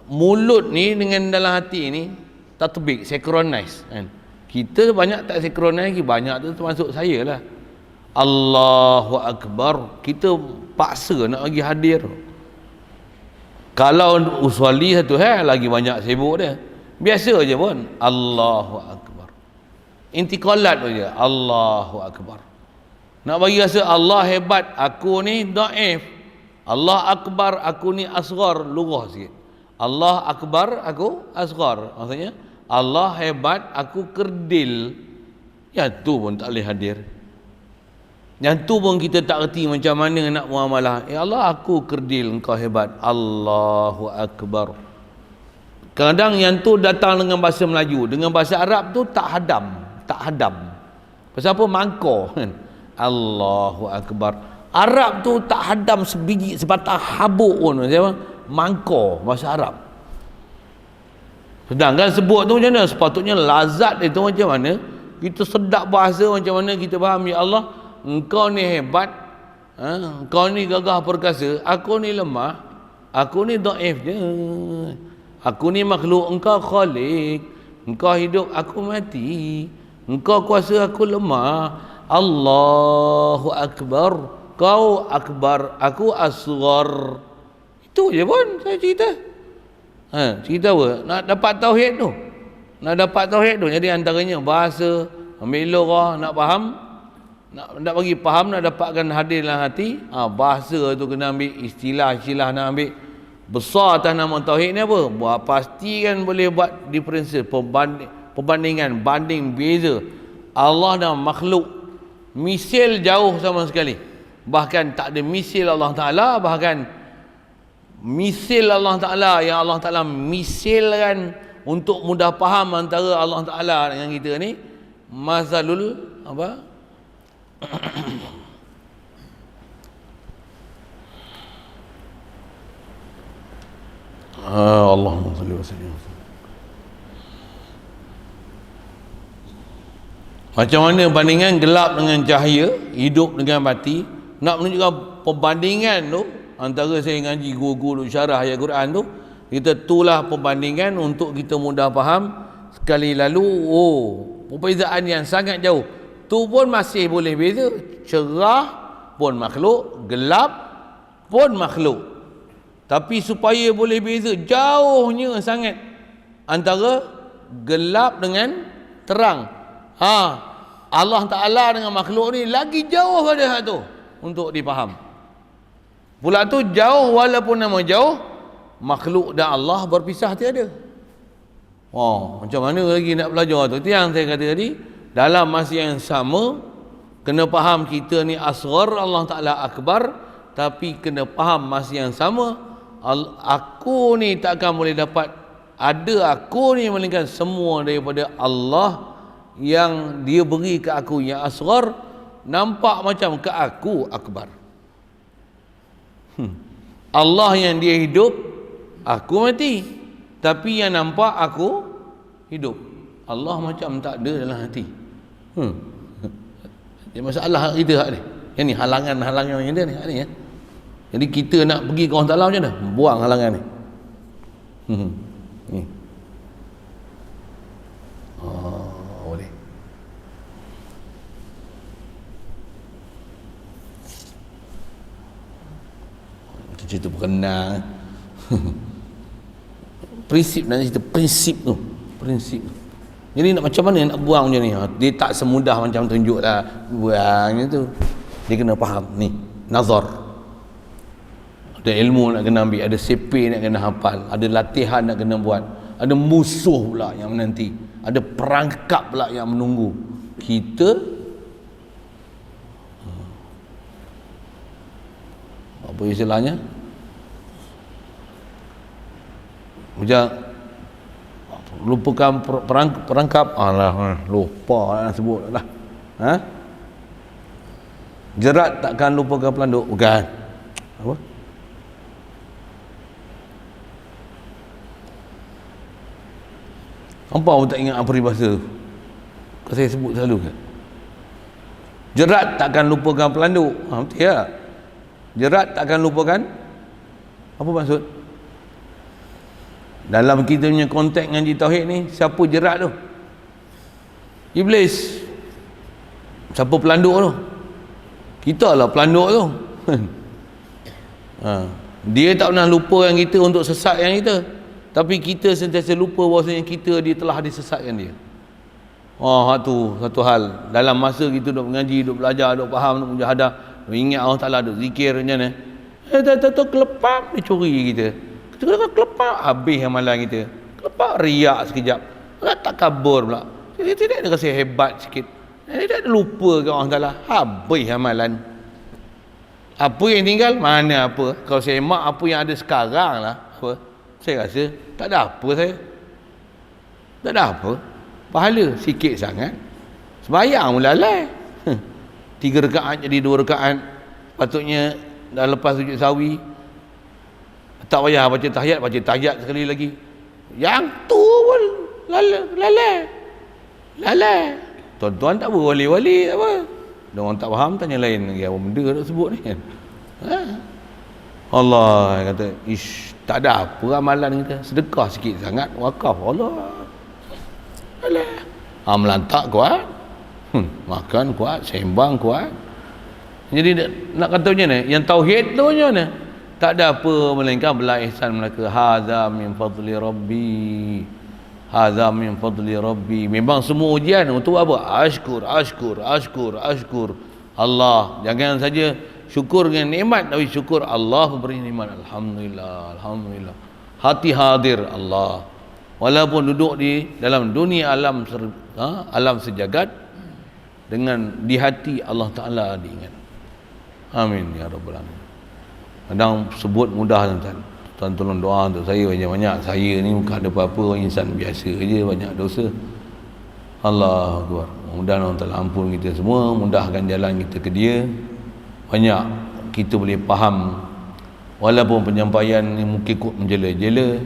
Mulut ni dengan dalam hati ni tatbik, synchronize kan. Kita banyak tak synchronize lagi, banyak tu termasuk saya lah. Allahu Akbar, kita paksa nak bagi hadir. Kalau uswali satu lagi banyak sibuk dia. Biasa je pun Allahu Akbar. Intiqalat je Allahu Akbar. Nak bagi rasa Allah hebat, aku ni dhaif. Allah Akbar, aku ni asghar, lurah sikit. Allah Akbar, aku asghar. Maksudnya Allah hebat, aku kerdil. Yang tu pun tak boleh hadir. Yang tu pun kita tak erti macam mana nak muamalah. Ya Allah, aku kerdil, engkau hebat. Allahu Akbar. Kadang yang tu datang dengan bahasa Melayu, dengan bahasa Arab tu tak hadam. Pasal apa? Mangkor kan. Allahu Akbar. Arab tu tak hadam sebiji, sebatang habuk pun. Siapa? Mangkor bahasa Arab. Sedangkan sebut tu macam mana? Sepatutnya lazat itu macam mana? Kita sedap bahasa macam mana kita faham, ya Allah, engkau ni hebat, Kau ni gagah perkasa, aku ni lemah, aku ni dhaif je. Aku ni makhluk, engkau khalik. Engkau hidup, aku mati. Engkau kuasa, aku lemah. Allahu Akbar. Kau akbar, aku asghar. Itu je pun saya cerita. Cerita apa? Nak dapat tauhid tu. Nak dapat tauhid tu. Jadi antaranya bahasa, ambil lorah, nak faham. Nak bagi faham, nak dapatkan hadir dalam hati. Bahasa tu kena ambil, istilah-istilah nak ambil. Besar atas nama tauhid ni apa? Buat pastikan boleh buat diferensial, perbandingan, banding, beza Allah dan makhluk. Misil jauh sama sekali. Bahkan tak ada misil Allah Ta'ala. Bahkan misil Allah Ta'ala yang Allah Ta'ala misilkan untuk mudah faham antara Allah Ta'ala dengan kita ni. Mazalul apa? Allahumma salli wa sallim. Macam mana bandingan gelap dengan cahaya, hidup dengan mati? Nak menunjukkan perbandingan tu antara saya ngaji guru-guru syarah ayat Quran tu, kita tulah perbandingan untuk kita mudah faham. Sekali lalu, perbezaan yang sangat jauh tu pun masih boleh beza. Cerah pun makhluk, gelap pun makhluk. Tapi supaya boleh beza jauhnya sangat antara gelap dengan terang. Allah Ta'ala dengan makhluk ni lagi jauh pada hal tu untuk dipaham. Pula tu jauh, walaupun nama jauh, makhluk dan Allah berpisah tiada. Macam mana lagi nak belajar tu? Itu yang saya kata tadi. Dalam masa yang sama, kena faham kita ni asghar, Allah Ta'ala akbar. Tapi kena faham masa yang sama, aku ni takkan boleh dapat ada aku ni melainkan semua daripada Allah yang dia beri ke aku yang asghar. Nampak macam ke aku akbar. Allah yang dia hidup, aku mati. Tapi yang nampak aku hidup. Allah macam tak ada dalam hati. Dia masalah kita hak ni. Yang ni halangan-halangan yang dia ni, hak ni ya. Jadi kita nak pergi ke orang Ta'ala macam mana? Buang halangan ni. Ni. Boleh. Cerita berkenal. Prinsip nak cerita prinsip tu. Jadi nak macam mana nak buang macam ni? Dia tak semudah macam tunjuklah buang tu. Dia kena faham ni. Nazar. Ada ilmu nak kena ambil, ada CP nak kena hafal, ada latihan nak kena buat, ada musuh pula yang menanti, ada perangkap pula yang menunggu kita. Apa istilahnya? Macam lupakan perangkap. Lupa nak sebut lah. Jerat takkan lupakan pelanduk. Bukan. Apa? Hampa pun tak ingat apa peribahasa tu. Saya sebut selalu kan. Jerat takkan lupakan pelanduk. Betul ya? Jerat takkan lupakan. Apa maksud? Dalam kita punya konteks ngaji tauhid ni, siapa jerat tu? Iblis. Siapa pelanduk tu? Kita lah pelanduk tu. Dia tak pernah lupakan kita untuk sesatkan kita. Tapi kita sentiasa lupa bahawasanya dia telah disesatkan dia. Tu satu hal. Dalam masa kita duk mengaji, duk belajar, duk faham, duk mujahadah, duk ingat Allah Ta'ala, duk zikir macam mana. Tak kelepap dia curi kita. Kita kelepap habis amalan kita. Kelepap riak sekejap. Tak kabur pula. Tidak ada rasa hebat sikit. Tidak ada lupa ke Allah Ta'ala. Habis amalan. Apa yang tinggal? Mana apa? Kalau saya emak apa yang ada sekarang lah. Apa? Saya rasa tak ada apa saya. Tak ada apa. Pahala sikit sangat. Sembayang pun lalai. 3 rakaat jadi 2 rakaat. Patutnya dah lepas sujud sawi. Tak payah baca tahiyat sekali lagi. Yang tu pun lalai. Tuan-tuan tak apa, wali-wali tak apa. Orang tak faham tanya lain lagi, apa benda nak sebut ni kan. Allah kata, ish, tak ada apa amalan kita, sedekah sikit sangat, wakaf. Allah melantak kuat, makan kuat, sembang kuat. Jadi nak kata macam mana, yang tauhid tu macam mana, tak ada apa melainkan belah ihsan mereka. Hadza min fadli rabbi, hadza min fadli rabbi. Memang semua ujian untuk apa? Ashkur Allah. Jangan saja syukur dengan nikmat, tapi syukur Allah beri nikmat. Alhamdulillah. Hati hadir Allah. Walaupun duduk di dalam dunia alam sejagat, dengan di hati Allah Ta'ala diingat. Amin ya rabbal alamin. Kadang sebut mudah tuan tolong doa untuk saya banyak-banyak. Saya ni bukan ada apa-apa, insan biasa je, banyak dosa. Allah Akbar. Mudah-mudahan Allah Ta'ala ampun kita semua, mudahkan jalan kita ke dia. Banyak kita boleh faham, walaupun penyampaian ni mungkin kok menjela-jela,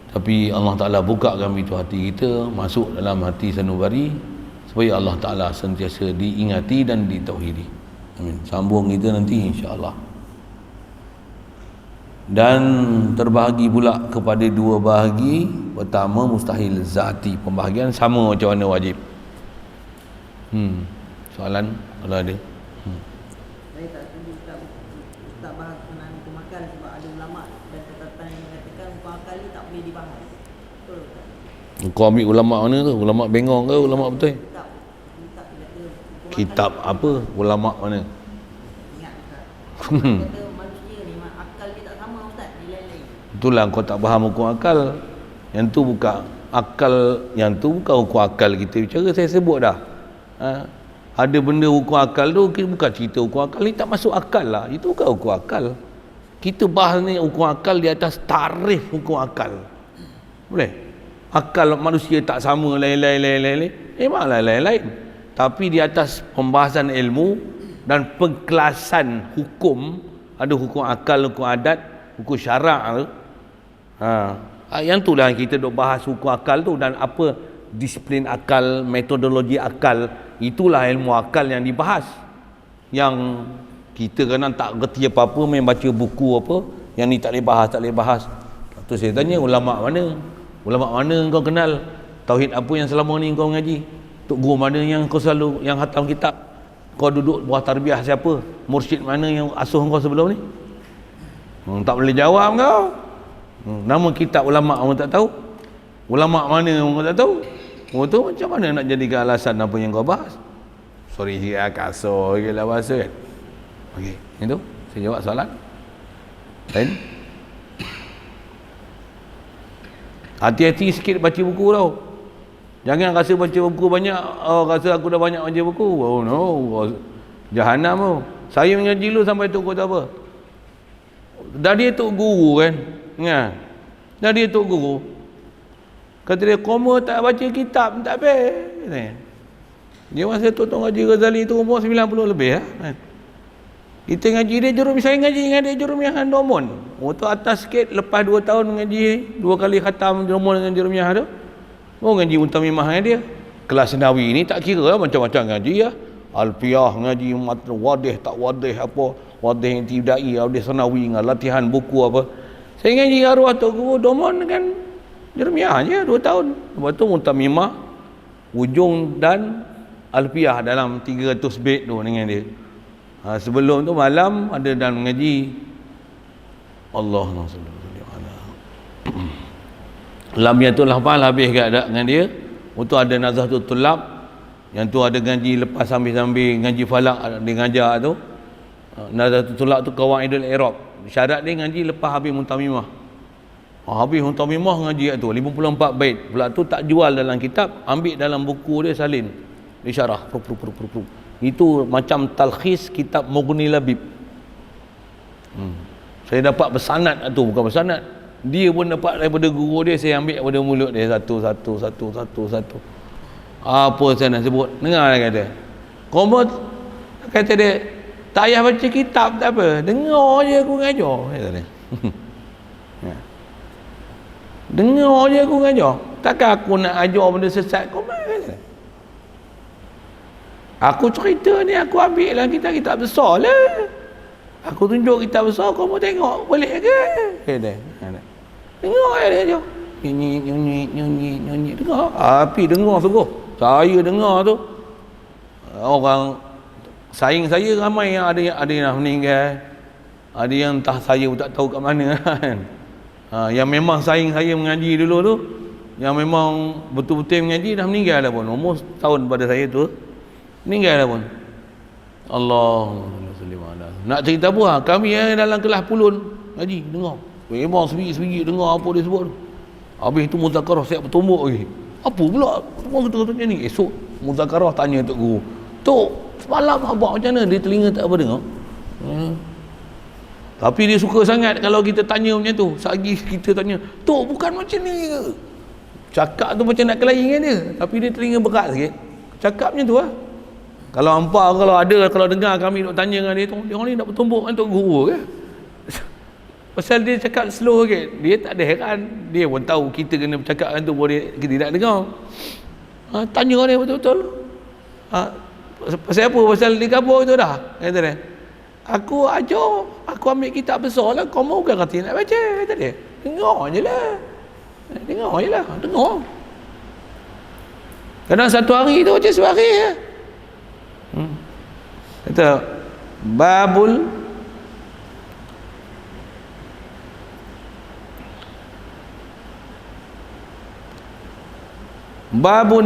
tapi Allah Ta'ala bukakan pintu hati kita, masuk dalam hati sanubari, supaya Allah Ta'ala sentiasa diingati dan ditauhidi. Amin. Sambung kita nanti insya-Allah. Dan terbahagi pula kepada dua bahagi. Pertama, mustahil zati, pembahagian sama macam mana wajib. Soalan kalau ada. Saya tak setuju Ustaz bahas mengenai hukum akal, sebab ada ulama dan catatan yang mengatakan hukum akal ni tak boleh dibahas. Betul tak? Kau ambil ulama mana tu? Ulama bengong ke ulama betul? Kitab apa? Ulama mana? Ingat Ustaz. Kata manusia ni akal dia tak sama Ustaz, dia lain-lain. Itulah kau tak faham hukum akal. Yang tu bukan akal, yang tu bukan hukum akal kita bicara. Saya sebut dah. Ada benda hukum akal tu, kita bukan cerita hukum akal ni tak masuk akal lah. Itu bukan hukum akal. Kita bahas ni hukum akal di atas tarikh hukum akal. Boleh? Akal manusia tak sama, lain-lain. Memanglah lain-lain. Tapi di atas pembahasan ilmu dan pengkelasan hukum, ada hukum akal, hukum adat, hukum syarak tu. Yang tu lah kita duk bahas hukum akal tu, dan apa disiplin akal, metodologi akal. Itulah ilmu akal yang dibahas. Yang kita kadang tak gerti apa-apa, main baca buku apa, yang ni tak boleh bahas. Tu saya tanya, ulama mana kau kenal? Tauhid apa yang selama ni kau mengaji? Tok guru mana yang kau selalu yang khatam kitab? Kau duduk buah tarbiyah siapa? Mursyid mana yang asuh kau sebelum ni? Tak boleh jawab kau. Nama kitab ulama orang tak tahu. Ulama mana orang tak tahu. Oh tu macam mana nak jadikan alasan apa yang kau bahas? Sorry sikit kasar sikitlah bahasa kan. Okey, itu saya jawab soalan. Lain? Hati-hati sikit baca buku tau. Jangan rasa baca buku banyak, rasa aku dah banyak baca buku. Oh no, jahanam tu. Saya mengaji dulu sampai tok kata apa? Dah dia tok guru kan? Ingat? Dah dia tok guru. Kata dia, koma tak baca kitab tak habis. Dia masa tok ngaji Ghazali tu umur 90 lebih lah. Kita ngaji dia jurum, saya ngaji dengan dia Jurumiyah dengan Domun. Untuk atas sikit, lepas 2 tahun mengaji 2 kali khatam Domun dengan Jurumiyah tu. Oh ngaji Muntamimah dengan dia. Kelas Nawawi ni tak kira lah, macam-macam ngaji ya. Alfiyah ngaji, wadih tak wadih apa, wadih yang tidai, wadih Sanawi, latihan buku apa. Saya ngaji arwah Tok Guru Domon kan Jurumiyah je 2 tahun. Lepas tu Muntamimah, Ujung dan Alfiyah dalam 300 bait tu dengan dia. Sebelum tu malam ada dan mengaji Allahumma salli ala Lamiatul Hafal habis kat dengan dia. Untuk ada Nazhatul Tulab, yang tu ada ngaji lepas sambil ngaji falak dia ngajar tu. Nazhatul Tulab tu Qawaidul I'rab. Syarat dia ngaji lepas habis Muntamimah. Habis Muntamimah ngaji kat tu 54 bait. Pula tu tak jual dalam kitab, ambil dalam buku dia salin. Disyarah. Itu macam talkhis kitab Mughni Labib. Saya dapat bersanad tu, bukan bersanad. Dia pun dapat daripada guru dia, saya ambil daripada mulut dia satu. Apa saya nak sebut? Dengar dia kata. Kau kata dia, tak payah baca kitab tak apa. Dengar je aku ngajar. Kata dia. Dengar je aku ngajar. Takkan aku nak ajar benda sesat kau main. Aku cerita ni, aku ambil lah kitab-kitab besar lah. Aku tunjuk kitab besar, kau mau tengok boleh ke? Tengok dia je. Nyunyi. Dengar. Api dengar sungguh. Saya dengar tu. Orang saing saya ramai yang ada yang dah meninggal. Ada yang entah saya pun tak tahu kat mana kan. Yang memang saing saya mengaji dulu tu, yang memang betul-betul mengaji dah meninggal dah pun. Umur tahun pada saya tu meninggal dah pun. Allahumma salli ala. Nak cerita apa? Kami dalam kelas pulun ngaji dengar. Memang sebiji dengar apa dia sebut. Habis tu muzakarah siap bertumbuk lagi. Apa pula semua kata-kata ni? Esok muzakarah tanya tok guru. Tok, semalam abang macam mana? Dia telinga tak apa dengar. Tapi dia suka sangat kalau kita tanya macam tu. Sagi kita tanya, tok bukan macam ni ke? Cakap tu macam nak kelahi dengan dia, tapi dia telinga berat sikit. Cakap macam tu lah. Kalau hampa, kalau dengar kami nak tanya dengan dia tu, dia orang ni nak bertumbuk dengan tok guru ke? Pasal dia cakap slow sikit. Dia tak ada heran. Dia pun tahu kita kena bercakap dengan tu, kita tidak dengar. Tanya dia betul-betul. Pasal apa? Pasal dia kabur tu dah. Kata dia, aku ajar, aku ambil kitab besar lah, kau mau kan kata nak baca? Kata dia, dengar je lah. Dengar. Kadang satu hari tu baca sehari ya. Kata babun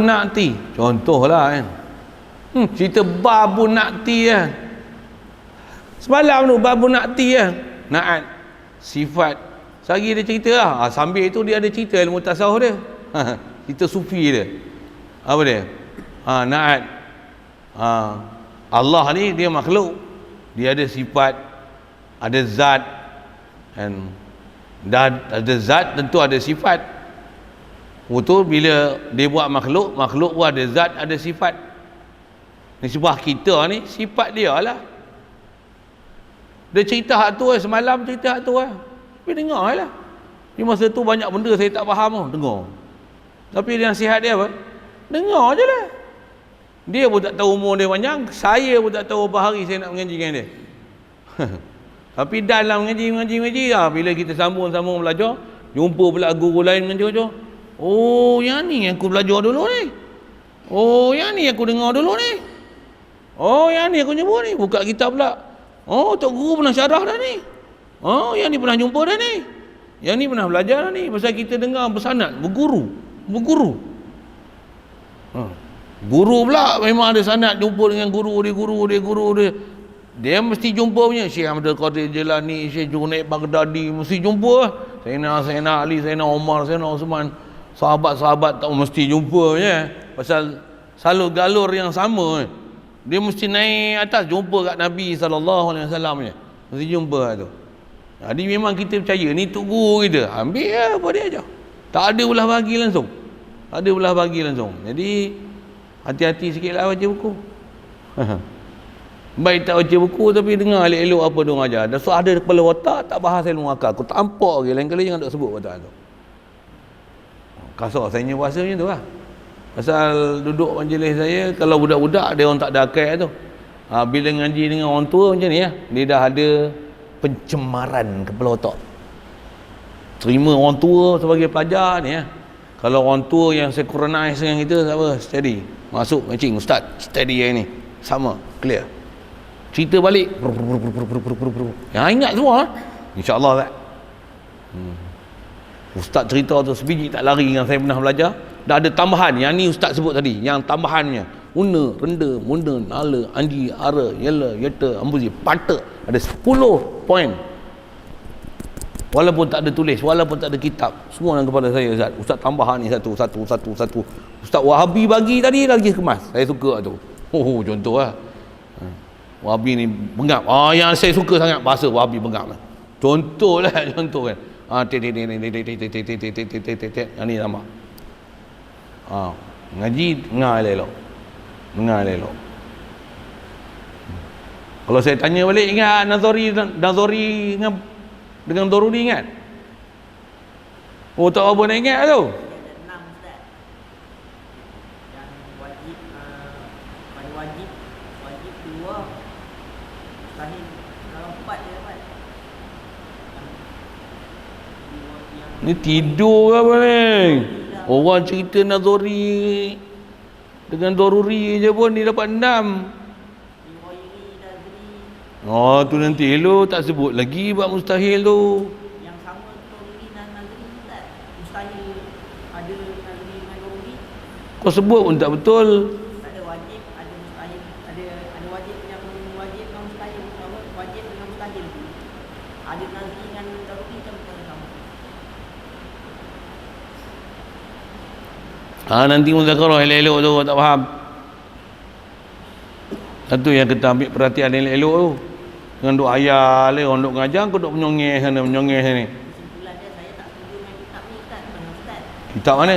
na'ti, contohlah kan. Cerita babun na'ti kan. Semalam tu babun na'ti kan. Na'at sifat. Sehari dia cerita lah. Sambil itu dia ada cerita ilmu tasawuf dia. Cerita sufi dia. Apa dia? Na'at. Allah ni dia makhluk. Dia ada sifat, ada zat, dan ada zat tentu ada sifat. Betul, bila dia buat makhluk pun ada zat, ada sifat. Nisbah kita ni sifat dia lah. Dia cerita hak tu semalam cerita hak tu tapi dengar lah. Di masa tu banyak benda saya tak faham dengar. Tapi dia nasihat dia apa? Dengar je lah. Dia pun tak tahu umur dia panjang, saya pun tak tahu berapa hari saya nak mengaji dengan dia. Tapi dalam mengaji bila kita sambung belajar, jumpa pula guru lain mengajar. Oh, yang ni aku belajar dulu ni. Oh, yang ni aku dengar dulu ni. Oh, yang ni aku nyebut ni. Buka kitab pula. Oh, tok guru pernah syarah dah ni. Oh, yang ni pernah jumpa dah ni. Yang ni pernah belajar dah ni. Pasal kita dengar bersanad, berguru. Guru pula memang ada sanad, jumpa dengan guru dia. Dia mesti jumpa punya Syekh Abdul Qadir Jilani, Syekh Junaid Baghdadi, mesti jumpa. Sayyidina Ali, Sayyidina Umar, Sayyidina Osman, sahabat-sahabat tak mesti jumpa je. Pasal selalu galur yang sama. Dia mesti naik atas jumpa kat Nabi SAW je. Mesti jumpa tu. Jadi memang kita percaya ni tok guru kita. Ambil lah apa dia je. Tak ada belah bagi langsung. Jadi hati-hati sikitlah baca buku. Baik tak baca buku tapi dengar elok-elok apa dia orang ajar. Dan so ada kepala otak tak bahas ilmu akal. Aku tak ampak lagi. Lain kali jangan tak sebut otak tu. Kasar saya punya bahasa macam tu lah. Pasal duduk majlis saya, kalau budak-budak dia orang tak ada akal tu. Bila ngaji dengan orang tua macam ni ya, dia dah ada pencemaran kepala otak. Terima orang tua sebagai pelajar ni ya. Kalau orang tua yang synchronize dengan kita, apa? Steady. Masuk matching, ustaz, steady yang ni. Sama, clear. Cerita balik. Yang ingat semua. InsyaAllah tak. Ustaz cerita tu sebiji tak lari dengan saya pernah belajar. Dah ada tambahan. Yang ni ustaz sebut tadi. Yang tambahannya. Una, renda, munda, nala, anji, ara, yela, yeta, ambuzi, pata. Ada 10 poin. Walaupun tak ada tulis, walaupun tak ada kitab, semua dalam kepala saya Ustaz. Ustaz tambahan ni satu. Ustaz Wahabi bagi tadi lagi kemas. Saya suka tu. Contoh lah. Wahabi ni bengap. Yang saya suka sangat bahasa Wahabi bengap. Contoh kan. Yang ni sama. Ngaji dengar elok. Kalau saya tanya balik, ingat Nazori dengan Dorudi ingat? Oh, tak apa nak ingat tu. Ada 6 Ustaz. Yang wajib, paling wajib Ni tidur ke apa ni? Orang cerita Nazori dengan Doruri je pun dia dapat 6. Oh tu nanti elok tak sebut lagi buat mustahil tu. Yang sama tu Doruri dan Nazri tak. Mustahil ada Nazri dengan Doruri. Kau sebut pun tak betul. Tak ada wajib, ada mustahil, ada wajib yang wajib dengan mustahil, wajib dengan mustahil. Ada Nazri dengan Doruri macam sama. Nanti muzakarah elok-elok tu tak faham. Satu yang kita ambil perhatian elok-elok tu. Dengan duk ayat le, orang duk mengajar, kau duk menyongeh sana, menyongeh sini. Kesimpulan dia, saya tak setuju dengan kitab ni Ustaz, dengan Ustaz. Kitab mana?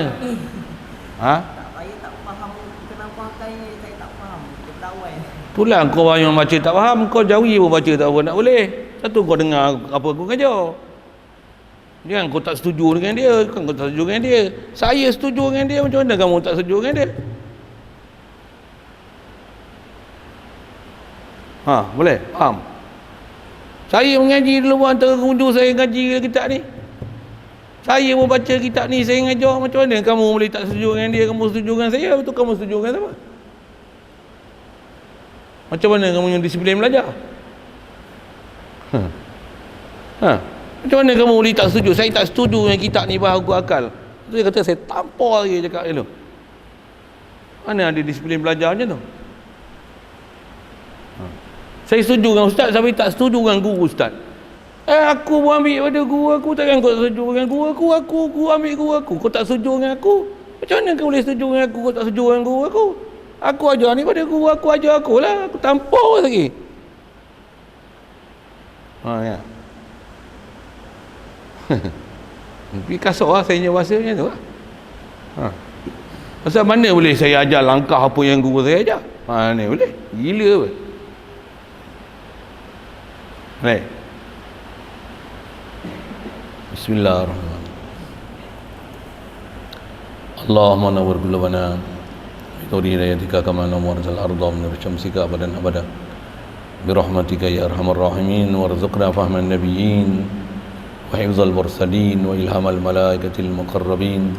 Ha? Tak, saya tak faham kenapa pakai ni, saya tak faham. Ketahuan. Itulah kau yang baca tak faham, kau jauhi pun baca tak apa nak boleh. Satu kau dengar apa aku ngajar. Jangan kau tak setuju dengan dia, kan kau tak setuju dengan dia. Saya setuju dengan dia, macam mana kamu tak setuju dengan dia? Boleh? Faham? Saya mengaji dulu antara kunjung saya ngaji kitab ni. Saya pun baca kitab ni, saya ngajar. Macam mana kamu boleh tak setuju dengan dia, kamu setuju dengan saya? Betul kamu setuju dengan siapa? Macam mana kamu yang disiplin belajar? Macam mana kamu boleh tak setuju? Saya tak setuju dengan kitab ni bahagu akal. Dia kata saya tampar lagi cakap dia tu. Mana ada disiplin belajar macam tu? Saya setuju dengan ustaz, tapi tak setuju dengan guru ustaz. Aku pun ambil pada guru aku, takkan kau setuju dengan guru aku? Aku ambil guru aku, kau tak setuju dengan aku? Macam mana kau boleh setuju dengan aku, kau tak setuju dengan guru aku? Aku ajar ni pada guru aku, ajar aku lah. Aku tampar lagi. Ya. Tapi kasut lah saya punya bahasa macam tu lah. Pasal mana boleh saya ajar langkah apa yang guru saya ajar? Mana boleh? Gila apa? Baik. Bismillahirrahmanirrahim. Allahumma nawwir qulubana bi nuri hidayatika kama nawwartal arda min syamsika abadan abada. Bi rahmatika ya arhamar rahimin warzuqna fahman nabiyyin wa hifzal mursalin wa ilhamal malaikatil muqarrabin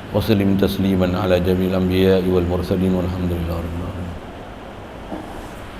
wa sallim tasliman ala jamil anbiya'i wal mursalin walhamdulillahi rabbil alamin.